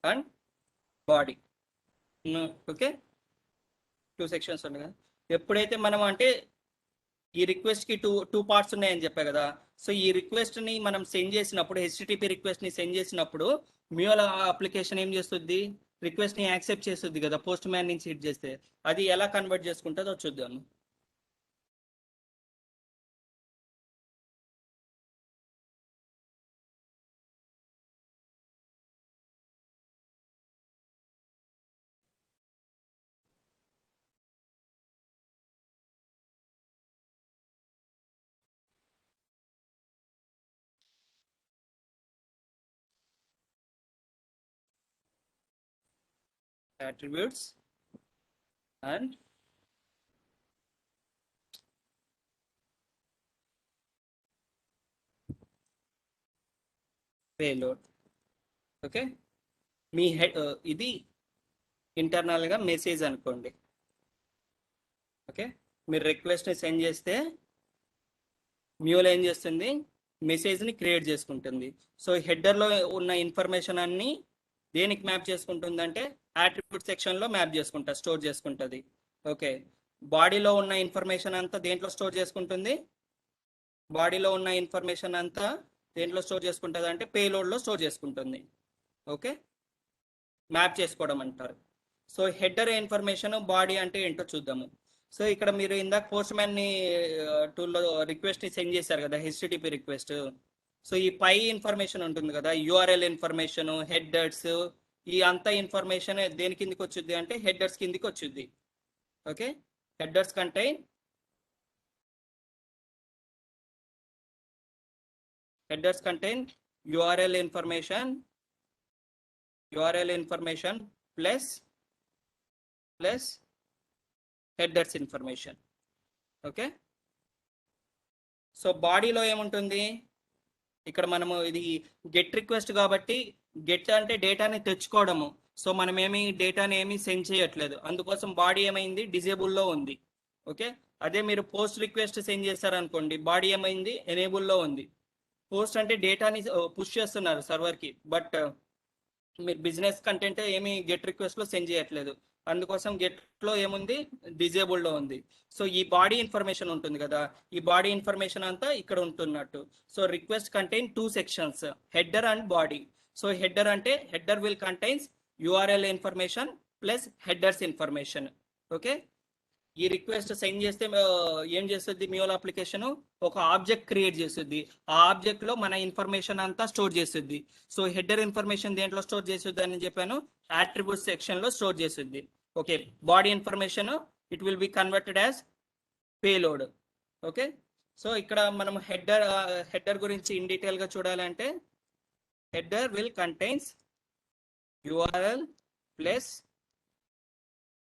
and body. Okay, 2 sections ఉన్నాయి కదా. ఎప్పుడైతే మనం అంటే ఈ రిక్వెస్ట్ కి టూ పార్ట్స్ ఉన్నాయని చెప్పా కదా. సో ఈ రిక్వెస్ట్ ని మనం సెండ్ చేసినప్పుడు, HTTP రిక్వెస్ట్ ని సెండ్ చేసినప్పుడు మ్యూల్ అప్లికేషన్ ఏం చేస్తుంది? రిక్వెస్ట్ ని యాక్సెప్ట్ చేస్తుంది కదా, పోస్ట్ మ్యాన్ నుంచి హిట్ చేస్తే. అది ఎలా కన్వర్ట్ చేసుకుంటుందో చూద్దాం. Attributes and payload. ఓకే, మీ ఇది ఇంటర్నల్ గా మెసేజ్ అనుకోండి. ఓకే, మీరు రిక్వెస్ట్ ని సెండ్ చేస్తే మ్యూల్ ఏం చేస్తుంది? మెసేజ్ ని క్రియేట్ చేసుకుంటుంది. సో హెడర్ లో ఉన్న ఇన్ఫర్మేషన్ అన్ని దేనికి మ్యాప్ చేసుకుంటుంది అంటే అట్రిబ్యూట్ సెక్షన్ లో మ్యాప్ చేసుకుంటా, స్టోర్ చేసుకుంటుంది. ఓకే, బాడీలో ఉన్న ఇన్ఫర్మేషన్ అంతా దేంట్లో స్టోర్ చేసుకుంటుంది? బాడీలో ఉన్న ఇన్ఫర్మేషన్ అంతా దేంట్లో స్టోర్ చేసుకుంటుంది అంటే పేలోడ్ లో స్టోర్ చేసుకుంటుంది. ఓకే, మ్యాప్ చేసుకోవడం అంటారు. సో హెడర్ ఇన్ఫర్మేషన్, బాడీ అంటే ఏంటో చూద్దాము. సో ఇక్కడ మీరు ఇందాక పోస్ట్ మ్యాన్ ని టూల్లో రిక్వెస్ట్ ని సెండ్ చేశారు కదా, HTTP రిక్వెస్ట్. సో ఈ పై ఇన్ఫర్మేషన్ ఉంటుంది కదా, URL ఇన్ఫర్మేషన్, హెడర్స్, ఈ అంతా ఇన్ఫర్మేషన్ దేని కిందికి వచ్చుద్ది అంటే హెడర్స్ కిందికి వచ్చుద్ది. Okay, headers contain URL information plus headers information. Okay, so బాడీలో ఏముంటుంది? ఇక్కడ మనము ఇది గెట్ రిక్వెస్ట్ కాబట్టి, గెట్ అంటే డేటాని తెచ్చుకోవడము. సో మనం డేటాని ఏమీ సెండ్ చేయట్లేదు, అందుకోసం బాడీ ఏమైంది? డిజేబుల్లో ఉంది. ఓకే, అదే మీరు పోస్ట్ రిక్వెస్ట్ సెండ్ చేశారనుకోండి, బాడీ ఏమైంది? ఎనేబుల్లో ఉంది. పోస్ట్ అంటే డేటాని పుష్ చేస్తున్నారు సర్వర్కి, బట్ మీరు బిజినెస్ కంటెంట్ ఏమి గెట్ రిక్వెస్ట్ లో సెండ్ చేయట్లేదు, అందుకోసం గెట్ లో ఏముంది? డిజేబుల్ లో ఉంది. సో ఈ బాడీ ఇన్ఫర్మేషన్ ఉంటుంది కదా, ఈ బాడీ ఇన్ఫర్మేషన్ అంతా ఇక్కడ ఉంటున్నట్టు. So request contain 2 sections, header and body. So header అంటే header will contains URL information plus headers information. Okay, ఈ రిక్వెస్ట్ సెండ్ చేస్తే ఏం చేస్తుంది? మ్యూల్ అప్లికేషన్ ఒక ఆబ్జెక్ట్ క్రియేట్ చేస్తుంది. ఆ ఆబ్జెక్ట్ లో మన ఇన్ఫర్మేషన్ అంతా స్టోర్ చేస్తుంది. సో హెడర్ ఇన్ఫర్మేషన్ దేంట్లో స్టోర్ చేస్తుంది అని చెప్పాను? అట్రిబ్యూట్ సెక్షన్ లో స్టోర్ చేస్తుంది. Okay, body information it will be converted as payload. Okay, so ఇక్కడ మనం హెడర్ గురించి ఇన్ డీటెయిల్ గా చూడాలంటే header will contains URL plus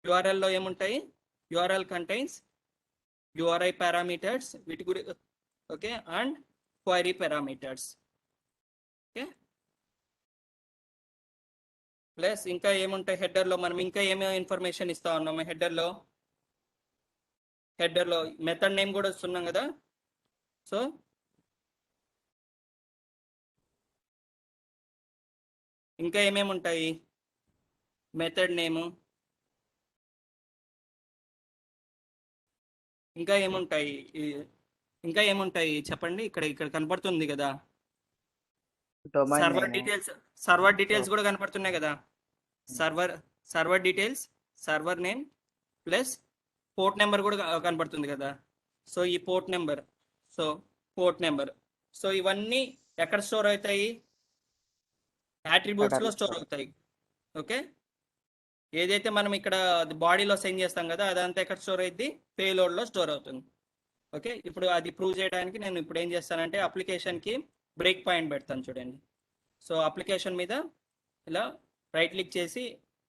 URL లో ఏముంటాయి? URL contains URI parameters, వీటి గురించి. Okay, and query parameters. Okay, plus ఇంకా ఏముంటాయి హెడర్ లో? మనం ఇంకా ఏమేమి ఇన్ఫర్మేషన్ ఇస్తా ఉన్నాము హెడర్ లో మెథడ్ నేమ్ కూడా వస్తున్నాం కదా. సో ఇంకా ఏమేమి ఉంటాయి? మెథడ్ నేము, ఇంకా ఏముంటాయి చెప్పండి. ఇక్కడ కనపడుతుంది కదా, సర్వర్ డీటెయిల్స్ కూడా కనపడుతున్నాయి కదా. Server details, server name plus port number కూడా కనపడుతుంది కదా. సో ఈ పోర్ట్ నెంబర్, సో ఇవన్నీ ఎక్కడ స్టోర్ అవుతాయి? అట్రిబ్యూట్స్ లో స్టోర్ అవుతాయి. ఓకే, ఏదైతే మనం ఇక్కడ బాడీలో సెండ్ చేస్తాం కదా, అదంతా ఎక్కడ స్టోర్ అయింది? పేలోడ్ లో స్టోర్ అవుతుంది. ఓకే, ఇప్పుడు అది ప్రూవ్ చేయడానికి నేను ఇప్పుడు ఏం చేస్తానంటే అప్లికేషన్ కి బ్రేక్ పాయింట్ పెడతాను చూడండి. సో అప్లికేషన్ మీద ఇలా రైట్ క్లిక్ చేసి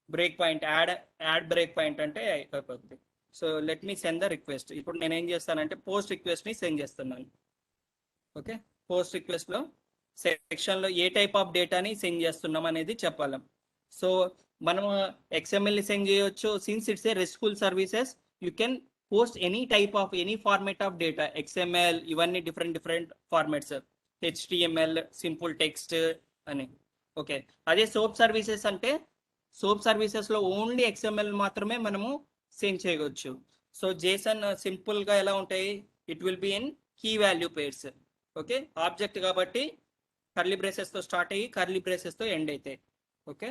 break point add break point అంటే అయిపోతుంది. So let me send the request. ఇప్పుడు నేను ఏం చేస్తానంటే పోస్ట్ రిక్వెస్ట్ని సెండ్ చేస్తున్నాను. ఓకే, పోస్ట్ రిక్వెస్ట్లో సెక్షన్లో ఏ టైప్ ఆఫ్ డేటాని సెండ్ చేస్తున్నాం అనేది చెప్పాలి. సో మనం XML సెండ్ చేయొచ్చు. Since it's a RESTful services, you can post any type of any format of data. XML ఇవన్నీ different formats, HTML, simple text అని. ఓకే, అదే సోప్ సర్వీసెస్ అంటే సోప్ సర్వీసెస్లో ఓన్లీ XML మాత్రమే మనము సెండ్ చేయవచ్చు. సో జేసన్ సింపుల్గా ఎలా ఉంటాయి, it will be in key value pairs. Okay, object కాబట్టి కర్లీ బ్రేసెస్తో స్టార్ట్ అయ్యి కర్లీ బ్రేసెస్తో ఎండ్ అవుతాయి. Okay,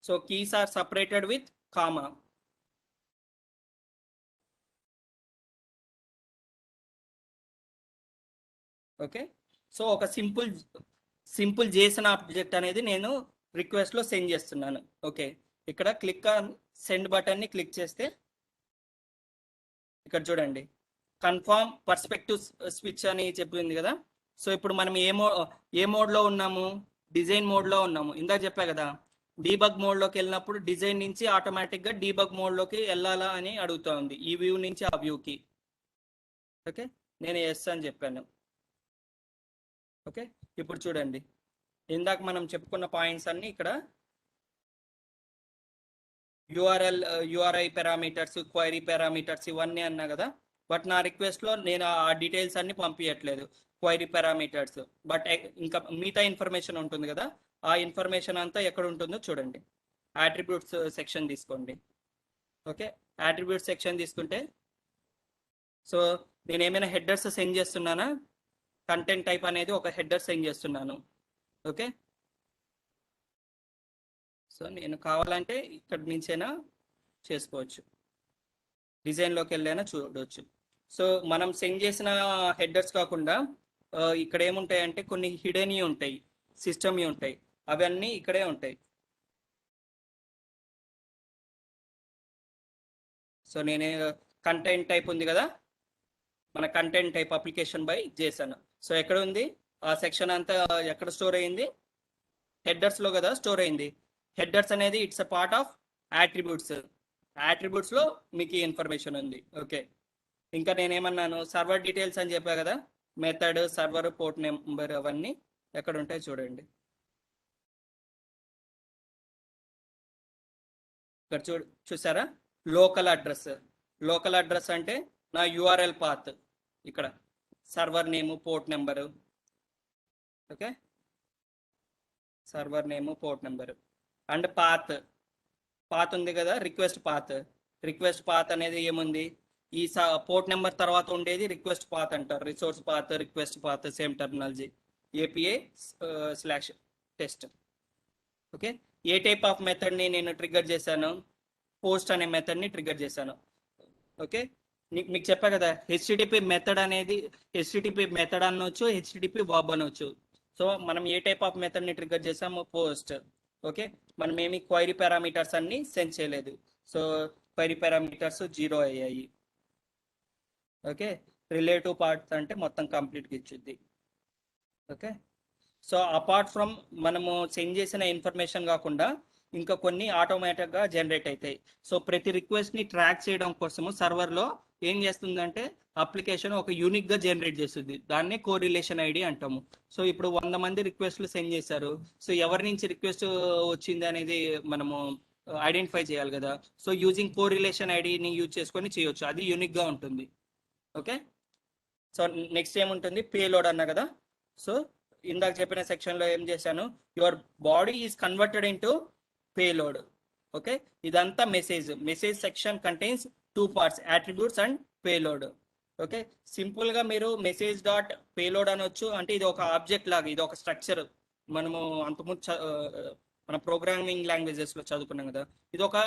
so keys are separated with comma. Okay, so ఒక సింపుల్ JSON ఆబ్జెక్ట్ అనేది నేను రిక్వెస్ట్లో సెండ్ చేస్తున్నాను. ఓకే, ఇక్కడ క్లిక్ ఆన్ సెండ్ బటన్ని క్లిక్ చేస్తే ఇక్కడ చూడండి కన్ఫర్మ్ పర్స్పెక్టివ్ స్విచ్ అని చెప్పింది కదా. సో ఇప్పుడు మనం ఏ మోడ్లో ఉన్నాము, డిజైన్ మోడ్లో ఉన్నాము. ఇందాక చెప్పా కదా, డీబగ్ మోడ్లోకి వెళ్ళినప్పుడు డిజైన్ నుంచి ఆటోమేటిక్గా డీబగ్ మోడ్లోకి వెళ్ళాలా అని అడుగుతా ఉంది, ఈ వ్యూ నుంచి ఆ వ్యూకి. ఓకే, నేను ఎస్ అని చెప్పాను. ఓకే, ఇప్పుడు చూడండి ఇందాక మనం చెప్పుకున్న పాయింట్స్ అన్ని ఇక్కడ URI పారామీటర్స్, క్వైరీ పారామీటర్స్ ఇవన్నీ అన్నా కదా. బట్ నా రిక్వెస్ట్లో నేను ఆ డీటెయిల్స్ అన్ని పంపించట్లేదు, క్వైరీ పారామీటర్స్. బట్ ఇంకా మిగతా ఇన్ఫర్మేషన్ ఉంటుంది కదా, ఆ ఇన్ఫర్మేషన్ అంతా ఎక్కడ ఉంటుందో చూడండి. యాట్రిబ్యూట్స్ సెక్షన్ తీసుకోండి. ఓకే, యాట్రిబ్యూట్స్ సెక్షన్ తీసుకుంటే సో నేను ఏమైనా హెడర్స్ సెండ్ చేస్తున్నానా, కంటెంట్ టైప్ అనేది ఒక హెడర్ సెండ్ చేస్తున్నాను. ఓకే, సో నేను కావాలంటే ఇక్కడి నుంచైనా చేసుకోవచ్చు, డిజైన్లోకి వెళ్ళైనా చూడవచ్చు. సో మనం సెండ్ చేసిన హెడర్స్ కాకుండా ఇక్కడ ఏముంటాయంటే కొన్ని హిడెన్ ఉంటాయి, సిస్టమ్ ఉంటాయి, అవన్నీ ఇక్కడే ఉంటాయి. సో నేనే కంటెంట్ టైప్ ఉంది కదా, మన content type application by JSON. So ఎక్కడ ఉంది ఆ సెక్షన్ అంతా, ఎక్కడ స్టోర్ అయింది, హెడర్స్లో కదా స్టోర్ అయింది. హెడర్స్ అనేది ఇట్స్ అ పార్ట్ ఆఫ్ యాట్రిబ్యూట్స్లో మీకు ఈ ఇన్ఫర్మేషన్ ఉంది. ఓకే, ఇంకా నేనేమన్నాను సర్వర్ డీటెయిల్స్ అని చెప్పా కదా, మెథడ్, సర్వర్, పోర్ట్ నెంబర్ అవన్నీ ఎక్కడ ఉంటాయి చూడండి. ఇక్కడ చూసారా, లోకల్ అడ్రస్ అంటే నా URL పాత్, ఇక్కడ server name, port number. Okay, server name, port number and path ఉంది కదా, రిక్వెస్ట్ పాత్ అనేది ఏముంది, ఈ పోర్ట్ నెంబర్ తర్వాత ఉండేది రిక్వెస్ట్ పాత్ అంటారు. Resource path, request path, same terminology, API/test. Okay, a type of మెథడ్ని నేను ట్రిగ్గర్ చేశాను, పోస్ట్ అనే మెథడ్ని ట్రిగ్గర్ చేశాను. ఓకే, మీకు చెప్పా కదా, HTTP మెథడ్ అనేది HTTP మెథడ్ అనొచ్చు, HTTP వర్బ్ అనొచ్చు. సో మనం ఏ టైప్ ఆఫ్ మెథడ్ని ట్రిగ్గర్ చేసాము, పోస్ట్. ఓకే, మనం ఏమి క్వైరీ పారామీటర్స్ అన్ని సెండ్ చేయలేదు. సో క్వైరీ పారామీటర్స్ 0 అయ్యాయి. ఓకే, రిలేటివ్ పార్ట్స్ అంటే మొత్తం కంప్లీట్గా ఇచ్చుద్ది. ఓకే, సో అపార్ట్ ఫ్రమ్ మనము సెండ్ చేసిన ఇన్ఫర్మేషన్ కాకుండా ఇంకా కొన్ని ఆటోమేటిక్గా జనరేట్ అవుతాయి. సో ప్రతి రిక్వెస్ట్ని ట్రాక్ చేయడం కోసము సర్వర్లో ఏం చేస్తుందంటే అప్లికేషన్ ఒక యూనిక్గా జనరేట్ చేస్తుంది, దాన్నే కోరిలేషన్ ఐడి అంటాము. సో ఇప్పుడు 100 మంది రిక్వెస్ట్లు సెండ్ చేశారు. సో ఎవరి నుంచి రిక్వెస్ట్ వచ్చింది అనేది మనము ఐడెంటిఫై చేయాలి కదా. సో యూజింగ్ కోరిలేషన్ ఐడిని యూజ్ చేసుకొని చేయొచ్చు, అది యూనిక్గా ఉంటుంది. ఓకే, సో నెక్స్ట్ ఏముంటుంది, పేలోడ్ అన్నా కదా. సో ఇందాక చెప్పిన సెక్షన్లో ఏం చేశాను, your body is converted into payload. Okay, ఇదంతా message section contains 2 parts, attributes and payload. Okay, సింపుల్గా మీరు message.payload అనొచ్చు, అంటే ఇది ఒక ఆబ్జెక్ట్ లాగా, ఇది ఒక స్ట్రక్చర్. మనము అంతకుముందు మన ప్రోగ్రామింగ్ లాంగ్వేజెస్లో చదువుకున్నాం కదా, ఇది ఒక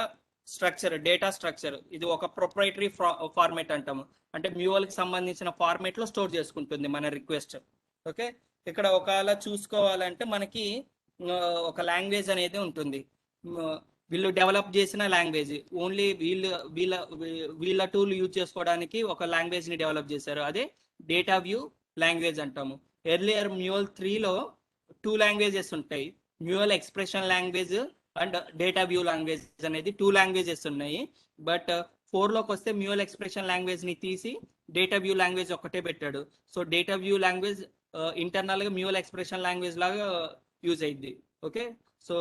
స్ట్రక్చర్, డేటా స్ట్రక్చర్. ఇది ఒక ప్రొప్రైటరీ ఫార్మేట్ అంటాము, అంటే మ్యూవల్కి సంబంధించిన ఫార్మేట్లో స్టోర్ చేసుకుంటుంది మన రిక్వెస్ట్. ఓకే, ఇక్కడ ఒకవేళ చూసుకోవాలంటే మనకి ఒక లాంగ్వేజ్ అనేది ఉంటుంది. వీళ్ళు డెవలప్ చేసిన లాంగ్వేజ్, ఓన్లీ వీళ్ళ వీళ్ళ టూల్ యూజ్ చేసుకోవడానికి ఒక లాంగ్వేజ్ ని డెవలప్ చేశారు, అదే డేటా వ్యూ లాంగ్వేజ్ అంటాము. ఎర్లియర్ మ్యూల్ 3లో 2 లాంగ్వేజెస్ ఉంటాయి, mule expression language and data view language అనేది 2 లాంగ్వేజెస్ ఉన్నాయి. బట్ 4లోకి వస్తే మ్యూల్ ఎక్స్ప్రెషన్ లాంగ్వేజ్ ని తీసి డేటా వ్యూ లాంగ్వేజ్ ఒక్కటే పెట్టాడు. So data view language internal గా మ్యూల్ ఎక్స్ప్రెషన్ లాంగ్వేజ్ లాగా యూజ్ అయింది. ఓకే, సో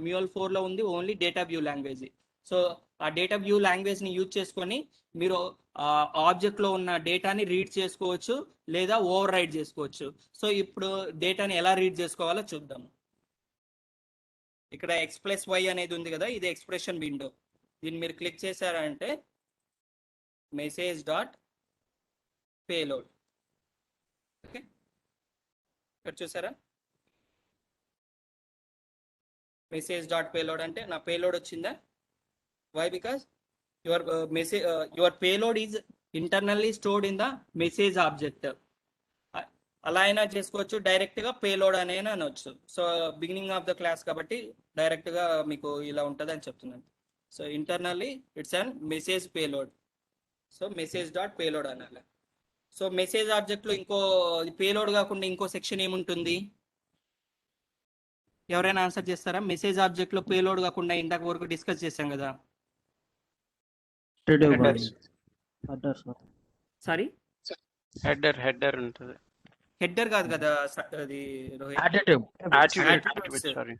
మ్యూల్ 4లో ఉంది only data view language. So ఆ డేటా వ్యూ లాంగ్వేజ్ ని యూజ్ చేసుకొని మీరు ఆబ్జెక్ట్ లో ఉన్న డేటాని రీడ్ చేసుకోవచ్చు లేదా ఓవర్ రైడ్ చేసుకోవచ్చు. సో ఇప్పుడు డేటాని ఎలా రీడ్ చేసుకోవాలో చూద్దాం. ఇక్కడ x+y అనేది ఉంది కదా, ఇది ఎక్స్ప్రెషన్ విండో. దీన్ని మీరు క్లిక్ చేశారంటే మెసేజ్ డాట్ పేలోడ్. ఓకే, ఇక్కడ చూసారా మెసేజ్ డాట్ పేలోడ్ అంటే నా పేలోడ్ వచ్చిందా? Why? Because your payload is internally stored in the message object. అలా అయినా చేసుకోవచ్చు, డైరెక్ట్ గా పేలోడ్ అనే అనొచ్చు. So beginning of the class కాబట్టి డైరెక్ట్ గా మీకు ఇలా ఉంటుంది అని చెప్తున్నాను. So internally it's an message payload. So message dot payload అనాలి. సో మెసేజ్ ఆబ్జెక్ట్ లో ఇంకో పేలోడ్ కాకుండా ఇంకో సెక్షన్ ఏముంటుంది? ఎవరైనా ఆన్సర్ చేస్తారా? మెసేజ్ ఆబ్జెక్ట్ లో పేలోడ్ కాకుండా ఇందాక వరకు డిస్కస్ చేశాం కదా. సారీ,
హెడర్ ఉంటుంది.
హెడర్ కాదు కదా అది Rohit.
Attribute, sorry.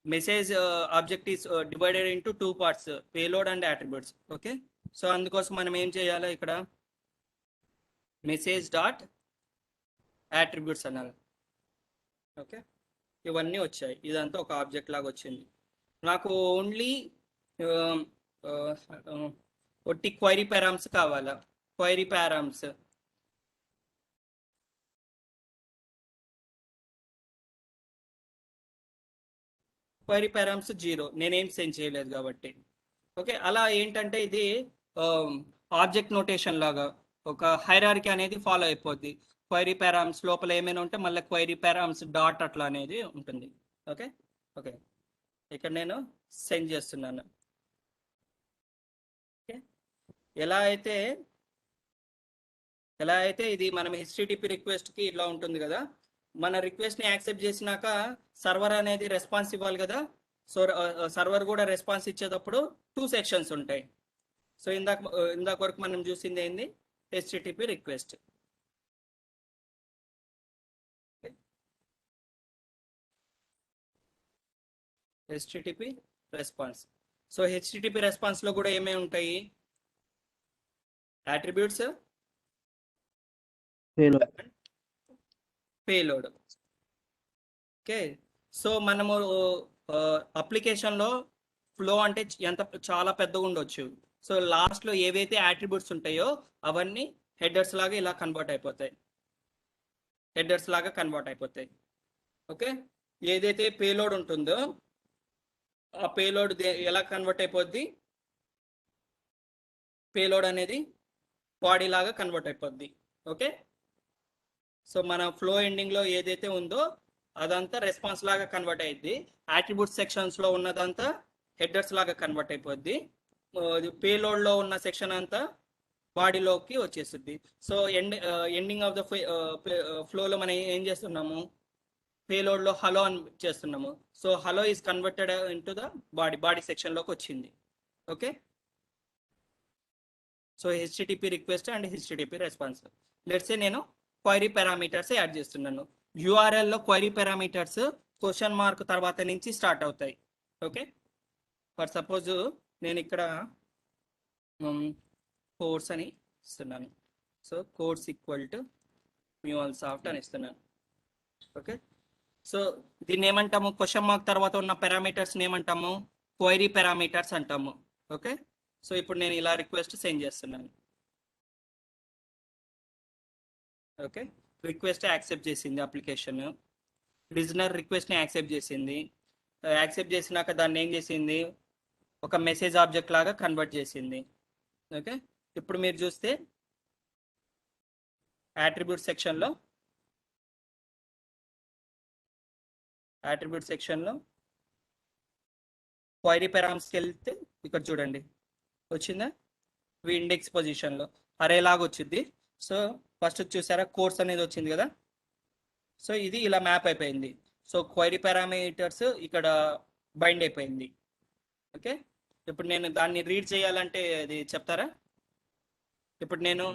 Message object is divided into 2 parts, payload and attributes. Okay, so అందుకోసం మనం ఏం చేయాలి, ఇక్కడ మెసేజ్ డాట్ అట్రిబ్యూట్స్ అనాలి. ఓకే, ఇవన్నీ వచ్చాయి, ఇదంతా ఒక ఆబ్జెక్ట్ లాగా వచ్చింది. నాకు ఓన్లీ ఒట్టి క్వైరీ పారామ్స్ కావాలా? క్వైరీ పారామ్స్ క్వైరీ పారామ్స్ 0, నేనేం సెండ్ చేయలేదు కాబట్టి. ఓకే, అలా ఏంటంటే ఇది ఆబ్జెక్ట్ నోటేషన్ లాగా ఒక హైరార్కీ అనేది ఫాలో అయిపోద్ది. క్వైరీ పారామ్స్ లోపల ఏమైనా ఉంటే మళ్ళీ క్వైరీ పారామ్స్ డాట్ అట్లా అనేది ఉంటుంది. ఓకే ఓకే, ఇక్కడ నేను సెండ్ చేస్తున్నాను. ఓకే, ఎలా అయితే ఇది మనం HTTP రిక్వెస్ట్కి ఇట్లా ఉంటుంది కదా, మన రిక్వెస్ట్ని యాక్సెప్ట్ చేసినాక సర్వర్ అనేది రెస్పాన్స్ ఇవ్వాలి కదా. సో సర్వర్ కూడా రెస్పాన్స్ ఇచ్చేటప్పుడు 2 సెక్షన్స్ ఉంటాయి. సో ఇందాక వరకు మనం చూసింది ఏంది? HTTP request. HTTP response. So HTTP response లో కూడా ఏమేమి ఉంటాయి? Attributes, payload. ఓకే, సో మనము అప్లికేషన్లో ఫ్లో అంటే చాలా పెద్దగా ఉండొచ్చు. సో లాస్ట్లో ఏవైతే అట్రిబ్యూట్స్ ఉంటాయో అవన్నీ హెడర్స్ లాగా ఇలా కన్వర్ట్ అయిపోతాయి. ఓకే, ఏదైతే పేలోడ్ ఉంటుందో ఆ పేలోడ్ ఎలా కన్వర్ట్ అయిపోద్ది? పేలోడ్ అనేది బాడీ లాగా కన్వర్ట్ అయిపోద్ది. ఓకే, సో మన ఫ్లో ఎండింగ్ లో ఏదైతే ఉందో అదంతా రెస్పాన్స్ లాగా కన్వర్ట్ అయ్యింది. అట్రిబ్యూట్ సెక్షన్స్ లో ఉన్నదంతా హెడర్స్ లాగా కన్వర్ట్ అయిపోద్ది. పేలోడ్ లో ఉన్న సెక్షన్ అంతా బాడీలోకి వచ్చేస్తుంది. సో ఎండింగ్ ఆఫ్ ద ఫ్లోలో మనం ఏం చేస్తున్నాము? పేలోడ్ లో హలో అని చేస్తున్నాము. So hello is converted into the body section లోకి వచ్చింది. Okay, so HTTP request and HTTP response. Let's say నేను క్వైరీ పారామీటర్స్ యాడ్ చేస్తున్నాను. URL లో క్వైరీ పారామీటర్స్ క్వశ్చన్ మార్క్ తర్వాత నుంచి స్టార్ట్ అవుతాయి. ఓకే, ఫర్ సపోజ్ నేను ఇక్కడ కోర్స్ అని ఇస్తున్నాను. So course equal to MuleSoft అని ఇస్తున్నాను. ఓకే, సో దీన్ని ఏమంటాము? క్వశ్చన్ మార్క్ తర్వాత ఉన్న పారామీటర్స్ ఏమంటాము? క్వైరీ పారామీటర్స్ అంటాము. ఓకే, సో ఇప్పుడు నేను ఇలా రిక్వెస్ట్ సెండ్ చేస్తున్నాను. ఓకే, రిక్వెస్ట్ యాక్సెప్ట్ చేసింది అప్లికేషన్. లిజనర్ రిక్వెస్ట్ని యాక్సెప్ట్ చేసింది. యాక్సెప్ట్ చేసినాక దాన్ని ఏం చేసింది? ఒక మెసేజ్ ఆబ్జెక్ట్ లాగా కన్వర్ట్ చేసింది. ఓకే, ఇప్పుడు మీరు చూస్తే అట్రిబ్యూట్ సెక్షన్లో క్వైరీ పారామ్స్కి వెళ్తే ఇక్కడ చూడండి వచ్చిందా ఇండెక్స్ పొజిషన్లో అరే లాగా వచ్చింది. సో ఫస్ట్ చూసారా కోర్స్ అనేది వచ్చింది కదా. సో ఇది ఇలా మ్యాప్ అయిపోయింది. సో క్వైరీ పారామీటర్స్ ఇక్కడ బైండ్ అయిపోయింది. ఓకే, ఇప్పుడు నేను దాన్ని రీడ్ చేయాలంటే అది చెప్తారా? ఇప్పుడు నేను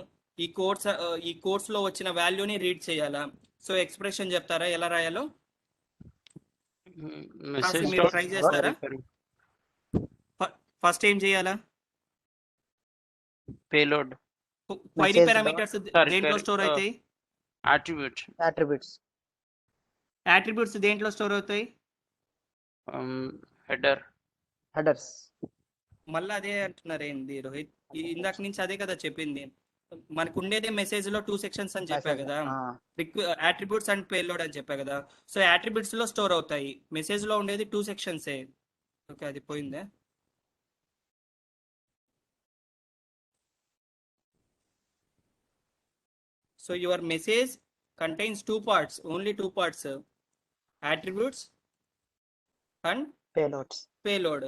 ఈ కోర్స్లో వచ్చిన వాల్యూని రీడ్ చేయాలా? సో ఎక్స్ప్రెషన్ చెప్తారా ఎలా రాయాలో?
మెసేజ్
మీరు ట్రై చేస్తారా? ఫస్ట్ ఏం చేయాలా?
Payload
query
Message
parameters
sorry,
దేంట్లో
query,
స్టోర్ అవుతాయి?
attributes
attributes,
యాట్రిబ్యూట్స్ దేంట్లో స్టోర్ అవుతాయి?
header
headers,
మళ్ళీ అదే అంటున్నారు ఏంది రోహిత్? ఇందాక నుంచి అదే కదా చెప్పింది. మనకు ఉండేదే మెసేజ్ లో 2 సెక్షన్స్ అని చెప్పా కదా, యాట్రిబ్యూట్స్ అండ్ పేలోడ్ అని చెప్పా కదా. సో యాట్రిబ్యూట్స్ లో స్టోర్ అవుతాయి, మెసేజ్ లో ఉండేది 2 సెక్షన్సే. ఓకే, అది పోయిందే. So your message contains 2 parts, only 2 parts, attributes and
payloads.
Payload.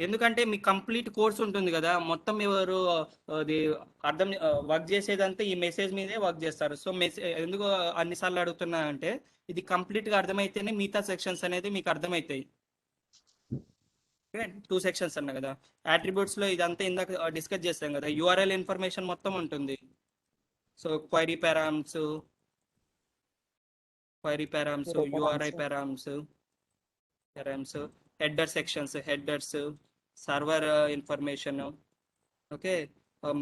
ఎందుకంటే మీ కంప్లీట్ కోర్స్ ఉంటుంది కదా, మొత్తం ఎవరు అది అర్థం వర్క్ చేసేదంతా ఈ మెసేజ్ మీదే వర్క్ చేస్తారు. సో ఎందుకు అన్నిసార్లు అడుగుతున్నా అంటే ఇది కంప్లీట్గా అర్థమైతేనే మిగతా సెక్షన్స్ అనేది మీకు అర్థమవుతాయి. 2 సెక్షన్స్ అన్నా కదా. యాట్రిబ్యూట్స్లో ఇదంతా ఇందాక డిస్కస్ చేస్తాం కదా, యూఆర్ఎల్ ఇన్ఫర్మేషన్ మొత్తం ఉంటుంది. So query params, URI params, header sections, headers, server information, okay,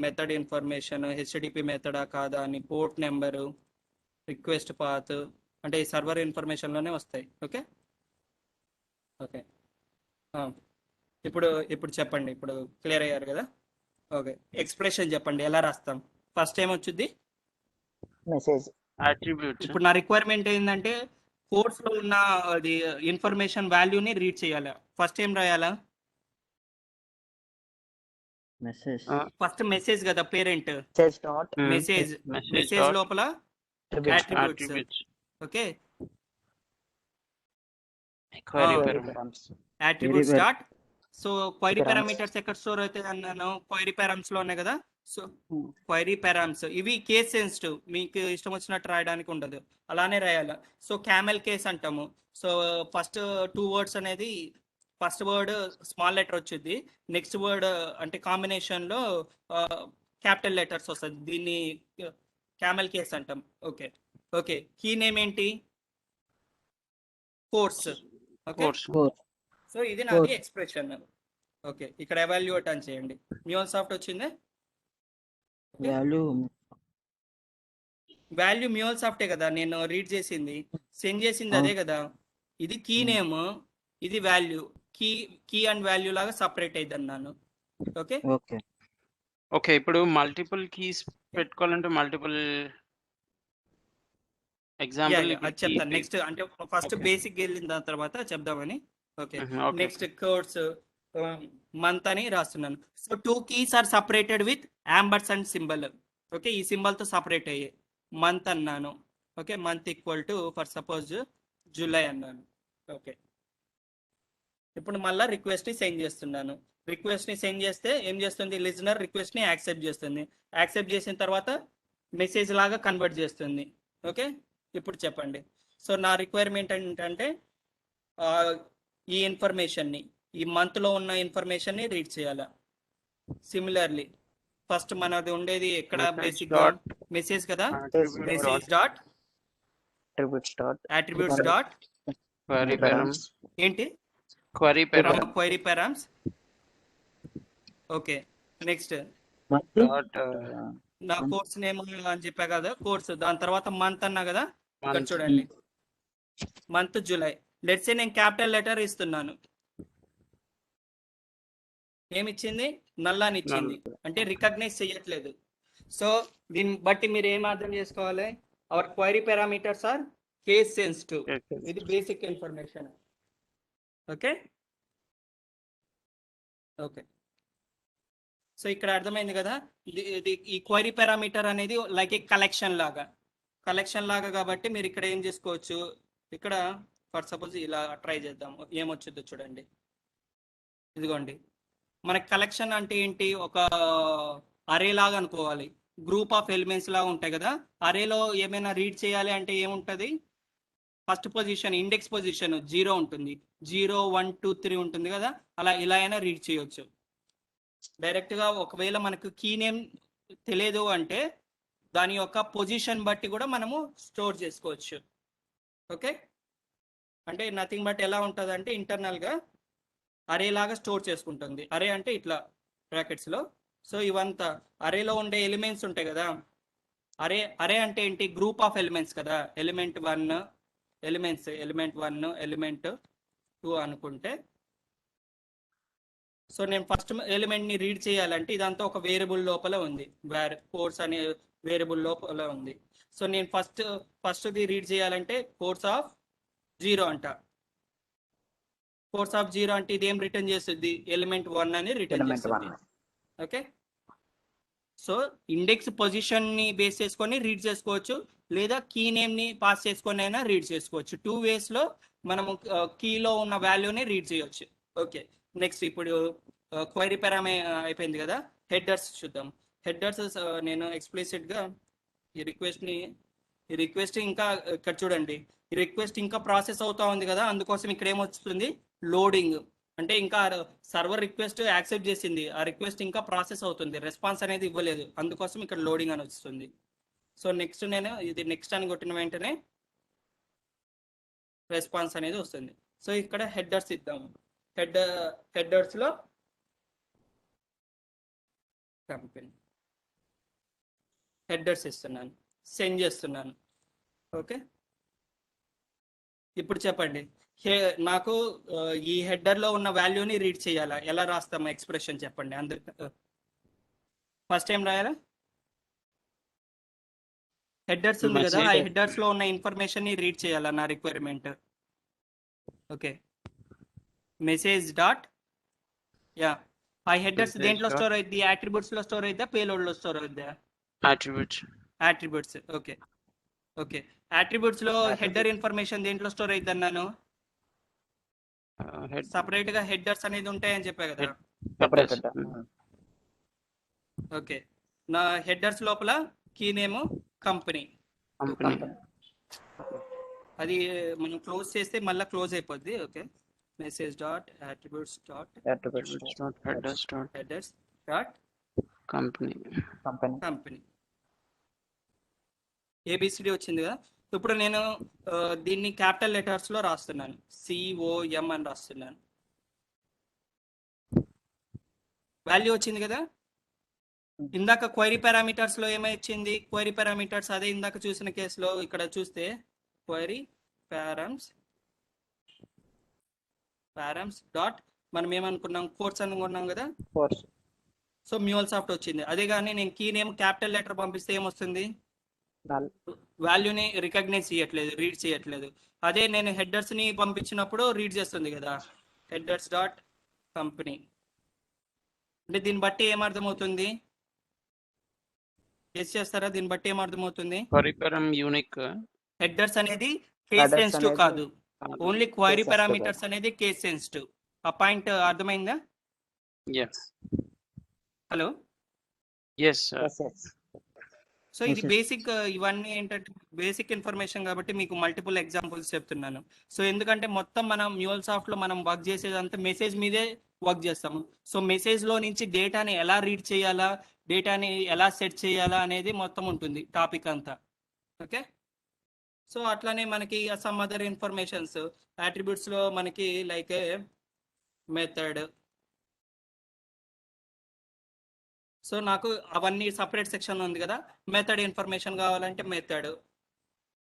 method information, HTTP మెథడా కాదా అని, పోర్ట్ నెంబరు, రిక్వెస్ట్ పాత్, అంటే ఈ సర్వర్ ఇన్ఫర్మేషన్లోనే వస్తాయి. ఓకే ఓకే ఇప్పుడు చెప్పండి, ఇప్పుడు క్లియర్ అయ్యారు కదా. ఓకే, ఎక్స్ప్రెషన్ చెప్పండి ఎలా రాస్తాం. ఫస్ట్ ఏం వచ్చింది?
Message,
attributes
ఇప్పుడు నా రిక్వైర్మెంట్ ఏంటంటే కోర్స్లో ఉన్న అది ఇన్ఫర్మేషన్ వాల్యూని రీడ్ చేయాలి. ఫస్ట్ ఏం రాయాలా?
message,
ఫస్ట్ మెసేజ్ కదా parent.
message dot
message
message dot
లోపల
attributes,
attributes
okay,
query
Ah.
parameter
params,
attributes dot. So query
Params.
Parameters ఎక్కడ స్టోర్ అవుతాయి అన్నాను? క్వైరీ పారామ్స్ లోనే కదా. So
Hmm.
క్వైరీ పారామ్స్ ఇవి కేస్ సెన్సిటివ్, మీకు ఇష్టం వచ్చినట్టు రాయడానికి ఉండదు, అలానే రాయాలి. సో క్యామెల్ కేస్ అంటాము. సో ఫస్ట్ 2 words అనేది ఫస్ట్ వర్డ్ స్మాల్ లెటర్ వచ్చింది, నెక్స్ట్ వర్డ్ అంటే కాంబినేషన్లో క్యాపిటల్ లెటర్స్ వస్తుంది. దీన్ని క్యామెల్ కేస్ అంటాం. ఓకే ఓకే, కీ నేమ్ ఏంటి? కోర్స్. ఓకే,
course
సో ఇది నాది ఎక్స్ప్రెషన్. ఓకే, ఇక్కడ ఎవాల్యుయేట్ అని చేయండి. మ్యూల్సాఫ్ట్ వచ్చింది. వాల్యూ మ్యూల్సాఫ్టే కదా నేను రీడ్ చేసింది, సెండ్ చేసింది అదే కదా. ఇది కీ నేమ్, ఇది వాల్యూ. కీ అండ్ వాల్యూ లాగా సపరేట్ అయింది అన్నాను. ఓకే
ఓకే ఇప్పుడు మల్టిపుల్ కీస్ పెట్టుకోవాలంటే మల్టిపుల్ ఎగ్జాంపుల్
అది చెప్తాను నెక్స్ట్. అంటే ఫస్ట్
Okay.
బేసిక్ వెళ్ళిన దాని తర్వాత చెప్దామని. Okay,
okay.
Next course month అని రాస్తున్నాను. So 2 keys are separated with ampersand symbol. Okay, ఈ సింబల్ తో సపరేట్ అయ్యాయి. మంత్ అన్నాను. Okay, month equal to for suppose July అన్నాను. ఓకే, ఇప్పుడు మళ్ళీ రిక్వెస్ట్ ని సెండ్ చేస్తున్నాను. రిక్వెస్ట్ ని సెండ్ చేస్తే ఏం చేస్తుంది? లిజనర్ రిక్వెస్ట్ ని యాక్సెప్ట్ చేస్తుంది. యాక్సెప్ట్ చేసిన తర్వాత మెసేజ్ లాగా కన్వర్ట్ చేస్తుంది. ఓకే, ఇప్పుడు చెప్పండి. సో నా రిక్వైర్మెంట్ ఏంటంటే ఈ ఇన్ఫర్మేషన్ని, ఈ మంత్లో ఉన్న ఇన్ఫర్మేషన్ని రీడ్ చేయాలి. సిమిలర్లీ ఫస్ట్ మనది ఉండేది ఎక్కడ? బేసిక్ మెసేజ్ కదా. Message dot attributes dot
query params
ఏంటి?
query params
query params. Okay, next
dot
నా కోర్స్ నేమ్ అని చెప్పా కదా, కోర్స్. దాని తర్వాత మంత్ అన్నా కదా. ఇక్కడ
month.
చూడండి, మంత్ జూలై. లెట్స్ సే నేను క్యాపిటల్ లెటర్ ఇస్తున్నాను. ఏమిచ్చింది? నల్లాని ఇచ్చింది, అంటే రికగ్నైజ్ చేయట్లేదు. సో దీన్ని బట్టి మీరు ఏం అర్థం చేసుకోవాలి? Our query parameters are case sensitive. ఇది basic information. Okay okay, so ఇక్కడ అర్థమైంది కదా. ఇది ఈ క్వైరీ పారామీటర్ అనేది లైక్ ఏ కలెక్షన్ లాగా కాబట్టి మీరు ఇక్కడ ఏం చేసుకోవచ్చు? ఇక్కడ ఫర్ సపోజ్ ఇలా ట్రై చేద్దాం, ఏమొచ్చుద్దో చూడండి. ఇదిగోండి, మనకి కలెక్షన్ అంటే ఏంటి, ఒక అరే లాగా అనుకోవాలి, గ్రూప్ ఆఫ్ ఎలిమెంట్స్ లాగా ఉంటాయి కదా. అరేలో ఏమైనా రీడ్ చేయాలి అంటే ఏముంటుంది, ఫస్ట్ పొజిషన్ ఇండెక్స్ పొజిషన్ 0 ఉంటుంది, 0 1 2 3 ఉంటుంది కదా, అలా ఇలా అయినా రీడ్ చేయొచ్చు డైరెక్ట్గా. ఒకవేళ మనకు కీ నేమ్ తెలియదు అంటే దాని యొక్క పొజిషన్ బట్టి కూడా మనము స్టోర్ చేసుకోవచ్చు. ఓకే, అంటే నథింగ్ బట్ ఎలా ఉంటుంది అంటే ఇంటర్నల్గా అరే లాగా స్టోర్ చేసుకుంటుంది. అరే అంటే ఇట్లా బ్రాకెట్స్లో. సో ఇవంతా అరేలో ఉండే ఎలిమెంట్స్ ఉంటాయి కదా. అరే అరే అంటే ఏంటి, గ్రూప్ ఆఫ్ ఎలిమెంట్స్ కదా. ఎలిమెంట్ 1 ఎలిమెంట్స్, ఎలిమెంట్ 1 ఎలిమెంట్ 2 అనుకుంటే, సో నేను ఫస్ట్ ఎలిమెంట్ని రీడ్ చేయాలంటే ఇదంతా ఒక వేరియబుల్ లోపల ఉంది, కోర్స్ అనే వేరియబుల్ లోపల ఉంది. సో నేను ఫస్ట్ది రీడ్ చేయాలంటే కోర్స్ ఆఫ్ 0 అంట. కోర్స్ ఆఫ్ 0 అంటే ఇది ఏం రిటర్న్ చేస్తుంది, ఎలిమెంట్ 1 అని రిటర్న్
Element
చేస్తుంది.
1.
ఓకే, సో ఇండెక్స్ పొజిషన్ని బేస్ చేసుకొని రీడ్ చేసుకోవచ్చు, లేదా కీ నేమ్ని పాస్ చేసుకొని అయినా రీడ్ చేసుకోవచ్చు. 2 వేస్లో మనము కీలో ఉన్న వాల్యూని రీడ్ చేయొచ్చు. ఓకే, నెక్స్ట్ ఇప్పుడు క్వైరీ పారామే అయిపోయింది కదా. హెడర్స్ చూద్దాం. హెడర్స్ నేను ఎక్స్ప్లిసిట్గా ఈ రిక్వెస్ట్ ఇంకా ఇక్కడ చూడండి, ఈ రిక్వెస్ట్ ఇంకా ప్రాసెస్ అవుతా ఉంది కదా, అందుకోసం ఇక్కడ ఏమొస్తుంది, లోడింగ్. అంటే ఇంకా సర్వర్ రిక్వెస్ట్ యాక్సెప్ట్ చేసింది, ఆ రిక్వెస్ట్ ఇంకా ప్రాసెస్ అవుతుంది, రెస్పాన్స్ అనేది ఇవ్వలేదు, అందుకోసం ఇక్కడ లోడింగ్ అని వస్తుంది. సో నెక్స్ట్ నేను ఇది నెక్స్ట్ అని కొట్టిన వెంటనే రెస్పాన్స్ అనేది వస్తుంది. సో ఇక్కడ హెడర్స్ ఇద్దాము. హెడర్స్లో కంపెనీ హెడర్స్ ఇస్తున్నాను, సెండ్ చేస్తున్నాను. ఓకే, ఇప్పుడు చెప్పండి, నాకు ఈ హెడర్లో ఉన్న వాల్యూని రీడ్ చేయాలా, ఎలా రాస్తాము ఎక్స్ప్రెషన్ చెప్పండి అందరు. ఫస్ట్ టైం రాయాలా, హెడర్స్ ఉంది కదా, ఆ హెడర్స్లో ఉన్న ఇన్ఫర్మేషన్ని రీడ్ చేయాలా నా రిక్వైర్మెంట్. ఓకే, మెసేజ్ డాట్ యా, ఆ హెడర్స్ దేంట్లో స్టోర్ అవుద్ది, యాట్రిబ్యూట్స్లో స్టోర్ అవుద్దా, పేలోడ్లో స్టోర్ అవుద్దా, యాట్రిబ్యూట్స్. ఓకే ఓకే, యాట్రిబ్యూట్స్లో హెడర్ ఇన్ఫర్మేషన్ దేంట్లో స్టోర్ అవుద్ది అన్నాను, సపరేట్ గా హెడర్స్ అనేది ఉంటాయని చెప్పా కదా. ఓకే, నా హెడర్స్ లోపల కీ నేమ్ కంపెనీ, అది మనం క్లోజ్ చేస్తే మళ్ళీ క్లోజ్ అయిపోద్ది. Okay, message dot attributes dot headers dot company ABCD వచ్చింది కదా. ఇప్పుడు నేను దీన్ని క్యాపిటల్ లెటర్స్లో రాస్తున్నాను, COM అని రాస్తున్నాను. వాల్యూ వచ్చింది కదా. ఇందాక క్వైరీ పారామీటర్స్లో ఏమైంది, క్వైరీ పారామీటర్స్ అదే ఇందాక చూసిన కేసులో ఇక్కడ చూస్తే క్వైరీ పారామ్స్ డాట్ మనం ఏమనుకున్నాం, కోర్స్ అనుకున్నాం కదా. సో మ్యూల్సాఫ్ట్ వచ్చింది. అదే కానీ నేను కీ నేమ్ క్యాపిటల్ లెటర్ పంపిస్తే ఏమొస్తుంది, వాల్యూని రికగ్నైజ్ చేయట్లేదు, రీడ్ చేయట్లేదు. అదే నేను హెడర్స్ని పంపించినప్పుడు రీడ్ చేస్తుంది కదా, హెడర్స్ డాట్ కంపెనీ. అంటే దీన్ని బట్టి ఏమర్థమవుతుంది, గెస్ చేస్తారా, దీన్ని బట్టి ఏమర్థమవుతుంది,
యూనిక్
హెడర్స్ అనేది కేస్ సెన్సిటివ్ కాదు, ఓన్లీ క్వైరీ పారామీటర్స్ అనేది కేస్ సెన్సిటివ్. ఆ పాయింట్ అర్థమైందా? హలో, సో ఇది బేసిక్, ఇవన్నీ ఏంటంటే బేసిక్ ఇన్ఫర్మేషన్ కాబట్టి మీకు మల్టిపుల్ ఎగ్జాంపుల్స్ చెప్తున్నాను. సో ఎందుకంటే మొత్తం మనం మ్యూల్సాఫ్ట్లో మనం వర్క్ చేసేదంతా మెసేజ్ మీదే వర్క్ చేస్తాము. సో మెసేజ్లో నుంచి డేటాని ఎలా రీడ్ చేయాలా, డేటాని ఎలా సెట్ చేయాలా అనేది మొత్తం ఉంటుంది టాపిక్ అంతా. ఓకే, సో అట్లానే మనకి సమ్ అదర్ ఇన్ఫర్మేషన్స్ అట్రిబ్యూట్స్లో మనకి లైక్ మెథడ్. సో నాకు అవన్నీ సపరేట్ సెక్షన్ ఉంది కదా, మెథడ్ ఇన్ఫర్మేషన్ కావాలంటే మెథడ్,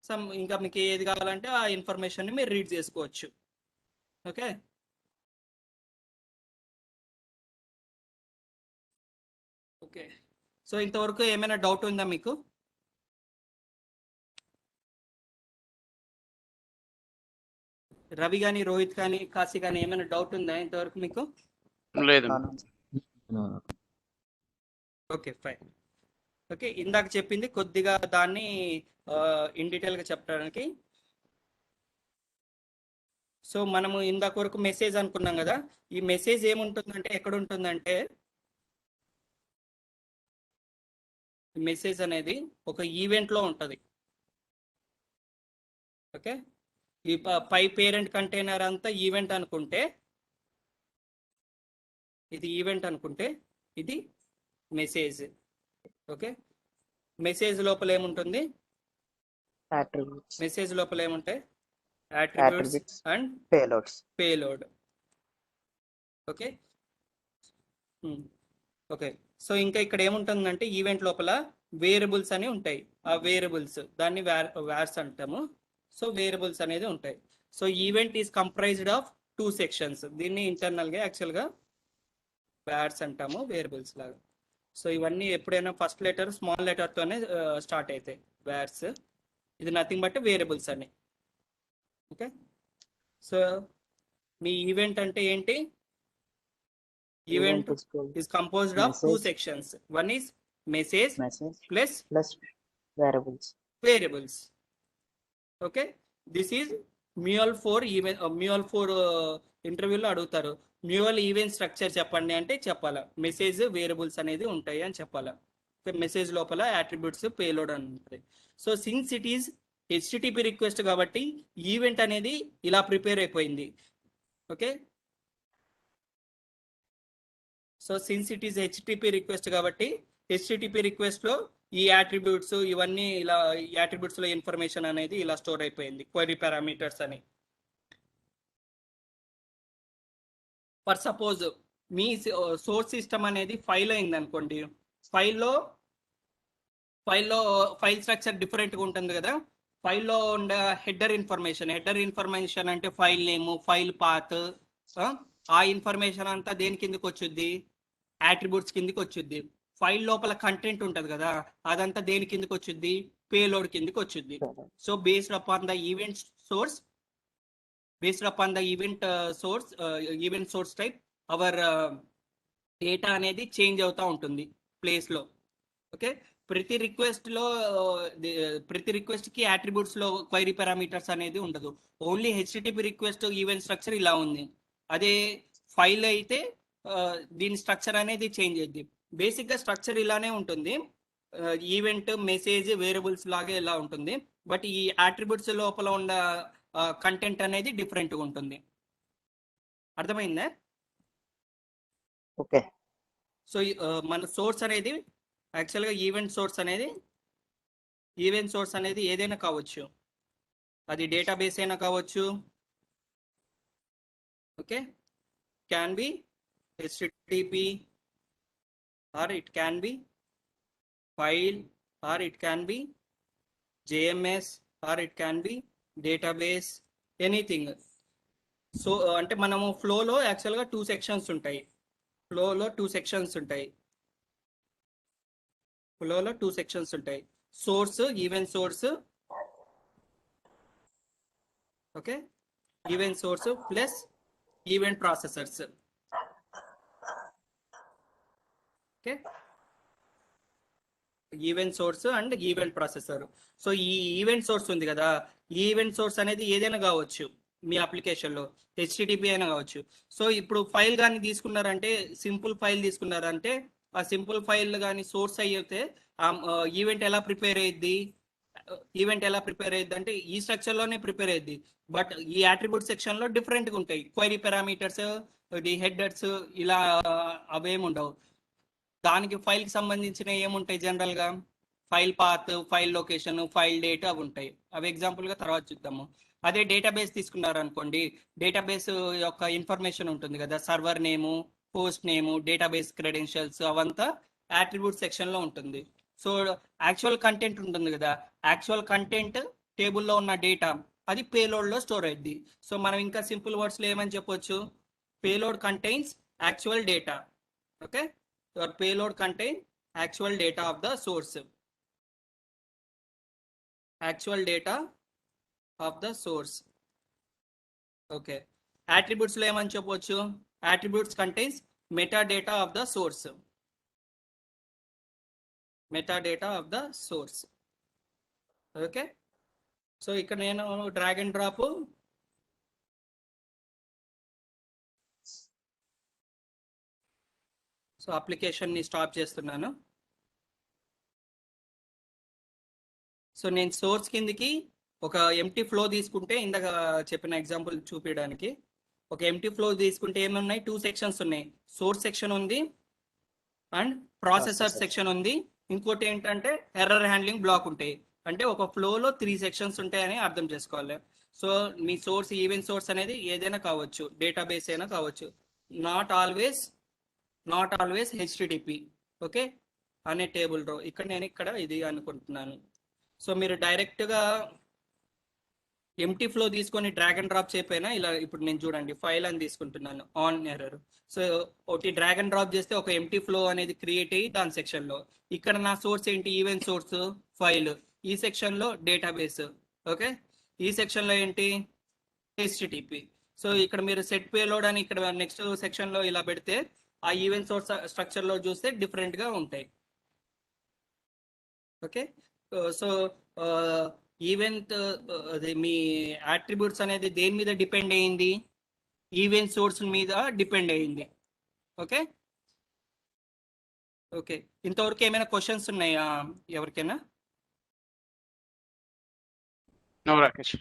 సమ్ ఇంకా మీకు ఏది కావాలంటే ఆ ఇన్ఫర్మేషన్ని మీరు రీడ్ చేసుకోవచ్చు. ఓకే, ఓకే, సో ఇంతవరకు ఏమైనా డౌట్ ఉందా మీకు? రవి కానీ, రోహిత్ కానీ, కాశీ కానీ ఏమైనా డౌట్ ఉందా ఇంతవరకు మీకు?
లేదు.
Okay fine. ఓకే, ఇందాక చెప్పింది కొద్దిగా దాన్ని ఇన్ డీటెయిల్గా చెప్పడానికి సో మనము ఇందాక వరకు మెసేజ్ అనుకున్నాం కదా, ఈ మెసేజ్ ఏముంటుందంటే ఎక్కడ ఉంటుందంటే మెసేజ్ అనేది ఒక ఈవెంట్ లో ఉంటది. ఓకే, ఈ పై పేరెంట్ కంటైనర్ అంతా ఈవెంట్ అనుకుంటే, ఇది ఈవెంట్ అనుకుంటే ఇది మెసేజ్. ఓకే, మెసేజ్ లోపల ఏముంటుంది,
attributes,
మెసేజ్ లోపల ఏముంటాయి, attributes
attributes,
and
payloads.
Payload. Okay, okay. So ఇంకా ఇక్కడ ఏముంటుందంటే ఈవెంట్ లోపల వేరియబుల్స్ అని ఉంటాయి. ఆ వేరియబుల్స్ దాన్ని వ్యార్స్ అంటాము. సో వేరియబుల్స్ అనేది ఉంటాయి. So event is comprised of 2 sections. దీన్ని ఇంటర్నల్ గా యాక్చువల్ గా వ్యార్స్ అంటాము, వేరియబుల్స్ లాగా. సో ఇవన్నీ ఎప్పుడైనా ఫస్ట్ లెటర్ స్మాల్ లెటర్ తోనే స్టార్ట్ అవుతాయి వ్యార్స్. ఇది నథింగ్ బట్ వేరియబుల్స్ అని. ఓకే, సో మీ ఈవెంట్ అంటే ఏంటి,
Event
event is composed of 2
message,
sections. One is message
message
plus
plus variables.
variables. Okay, this is Mule 4 event. Mule 4 ఇంటర్వ్యూలో అడుగుతారు, mule event structure చెప్పండి అంటే చెప్పాలా, మెసేజ్ వేరియబుల్స్ అనేది ఉంటాయి అని చెప్పాలా. మెసేజ్ లోపల అట్రిబ్యూట్స్ పేలోడ్ అని ఉంటుంది. So since it is HTTP request కాబట్టి ఈవెంట్ అనేది ఇలా ప్రిపేర్ అయిపోయింది. Okay, so since it is HTTP request కాబట్టి HTTP రిక్వెస్ట్ లో ఈ యాట్రిబ్యూట్స్ ఇవన్నీ ఇలా, ఈ యాట్రిబ్యూట్స్ లో ఇన్ఫర్మేషన్ అనేది ఇలా స్టోర్ అయిపోయింది, క్వరీ పారామీటర్స్ అని. For suppose me source system అనేది ఫైల్ అయింది అనుకోండి, ఫైల్లో ఫైల్ స్ట్రక్చర్ డిఫరెంట్గా ఉంటుంది కదా. ఫైల్లో ఉండే హెడర్ ఇన్ఫర్మేషన్ అంటే ఫైల్ నేమ్, ఫైల్ పాత్, ఆ ఇన్ఫర్మేషన్ అంతా దేని కిందకి వచ్చుద్ది, యాట్రిబ్యూట్స్ కిందకి వచ్చుద్ది. ఫైల్ లోపల కంటెంట్ ఉంటుంది కదా, అదంతా దేని కిందకి వచ్చుద్ది, పేలోడ్ కిందకి వచ్చుద్ది. So based upon the event source, event source type our data అనేది చేంజ్ అవుతూ ఉంటుంది ప్లేస్ లో. ఓకే, ప్రతి రిక్వెస్ట్ కి అట్రిబ్యూట్స్ లో క్వైరీ పారామీటర్స్ అనేది ఉండదు. Only HTTP request event structure ఇలా ఉంది. అదే ఫైల్ అయితే దీని స్ట్రక్చర్ అనేది చేంజ్ అయ్యింది. బేసిక్ గా స్ట్రక్చర్ ఇలానే ఉంటుంది, ఈవెంట్ మెసేజ్ వేరియబుల్స్ లాగే ఇలా ఉంటుంది. బట్ ఈ అట్రిబ్యూట్స్ లోపల ఉన్న కంటెంట్ అనేది డిఫరెంట్ గా ఉంటుంది. అర్థమైందా?
Okay.
సో మన సోర్స్ అనేది యాక్చువల్గా ఈవెంట్ సోర్స్ అనేది ఏదైనా కావచ్చు, అది డేటాబేస్ అయినా కావచ్చు. Okay, can be HTTP or it can be file or it can be JMS or it can be database, anything. So అంటే మనము ఫ్లోలో యాక్చువల్గా 2 సెక్షన్స్ ఉంటాయి. ఫ్లోలో 2 సెక్షన్స్ ఉంటాయి. Source, event source. Okay, event source plus event processors. Okay, event source and event processor. So ఈ event source ఉంది కదా, ఈ ఈవెంట్ సోర్స్ అనేది ఏదైనా కావచ్చు మీ అప్లికేషన్లో, HTTP అయినా కావచ్చు. సో ఇప్పుడు ఫైల్ కానీ తీసుకున్నారంటే, సింపుల్ ఫైల్ తీసుకున్నారంటే, ఆ సింపుల్ ఫైల్ కానీ సోర్స్ అయితే ఈవెంట్ ఎలా ప్రిపేర్ అయ్యిద్ది, అంటే ఈ స్ట్రక్చర్ లోనే ప్రిపేర్ అయ్యిద్ది. బట్ ఈ అట్రిబ్యూట్ సెక్షన్ లో డిఫరెంట్ గా ఉంటాయి, క్వైరీ పారామీటర్స్, హెడర్స్ ఇలా అవేమి ఉండవు. దానికి ఫైల్ కి సంబంధించిన ఏముంటాయి, జనరల్ గా file path, file location, file date అవి ఉంటాయి. అవి ఎగ్జాంపుల్ గా తర్వాత చూద్దాము. అదే డేటాబేస్ తీసుకున్నారు అనుకోండి, డేటాబేస్ యొక్క ఇన్ఫర్మేషన్ ఉంటుంది కదా, సర్వర్ నేము, పోస్ట్ నేము, డేటాబేస్ క్రెడెన్షియల్స్, అవంతా అట్రిబ్యూట్ సెక్షన్ లో ఉంటుంది. సో యాక్చువల్ కంటెంట్ ఉంటుంది కదా, యాక్చువల్ కంటెంట్ టేబుల్లో ఉన్న డేటా అది పేలోడ్ లో స్టోర్ అయ్యింది. సో మనం ఇంకా సింపుల్ వర్డ్స్ లో ఏమని చెప్పొచ్చు, payload contains actual data. Okay, your payload contain actual data of the source. Okay, attributes లో ఏమని చెప్పొచ్చు, attributes contains metadata of the source. Okay, so ఇక్కడ నేను డ్రాగ్ అండ్ డ్రాప్ అప్లికేషన్ని స్టాప్ చేస్తున్నాను. సో నేను సోర్స్ కిందికి ఒక ఎంటీ ఫ్లో తీసుకుంటే ఇందాక చెప్పిన ఎగ్జాంపుల్ చూపించడానికి ఒక ఎంటీ ఫ్లో తీసుకుంటే ఏమున్నాయి, 2 సెక్షన్స్ ఉన్నాయి. సోర్స్ సెక్షన్ ఉంది అండ్ ప్రాసెసర్ సెక్షన్ ఉంది. ఇంకోటి ఏంటంటే ఎర్రర్ హ్యాండ్లింగ్ బ్లాక్ ఉంటాయి. అంటే ఒక ఫ్లోలో 3 సెక్షన్స్ ఉంటాయని అర్థం చేసుకోవాలి. సో మీ సోర్స్ ఈవెంట్ సోర్స్ అనేది ఏదైనా కావచ్చు, డేటాబేస్ అయినా కావచ్చు, నాట్ ఆల్వేస్ హెచ్టిటిపి. ఓకే, అనే టేబుల్ రో ఇక్కడ ఇది అనుకుంటున్నాను. సో మీరు డైరెక్ట్గా ఎంటీ ఫ్లో తీసుకొని డ్రాగ్ అండ్ డ్రాప్ చేయకపోయినా ఇలా ఇప్పుడు నేను చూడండి ఫైల్ అని తీసుకుంటున్నాను ఆన్ ఎర్రర్. సో ఒకటి డ్రాగ్ అండ్ డ్రాప్ చేస్తే ఒక ఎంటీ ఫ్లో అనేది క్రియేట్ అయ్యి దాని సెక్షన్లో, ఇక్కడ నా సోర్స్ ఏంటి, ఈవెంట్ సోర్స్ ఫైల్, ఈ సెక్షన్లో డేటాబేస్. ఓకే, ఈ సెక్షన్లో ఏంటి, హెచ్టిటిపి. సో ఇక్కడ మీరు సెట్ పేలోడ్ అని ఇక్కడ నెక్స్ట్ సెక్షన్లో ఇలా పెడితే ఆ ఈవెంట్ సోర్స్ స్ట్రక్చర్లో చూస్తే డిఫరెంట్గా ఉంటాయి. ఓకే, సో ఈవెంట్ అది మీ యాట్రిబ్యూట్స్ అనేది దేని మీద డిపెండ్ అయ్యింది, ఈవెంట్ సోర్స్ మీద డిపెండ్ అయ్యింది. ఓకే ఓకే, ఇంతవరకు ఏమైనా క్వశ్చన్స్ ఉన్నాయా ఎవరికైనా?
నో రాకేష్.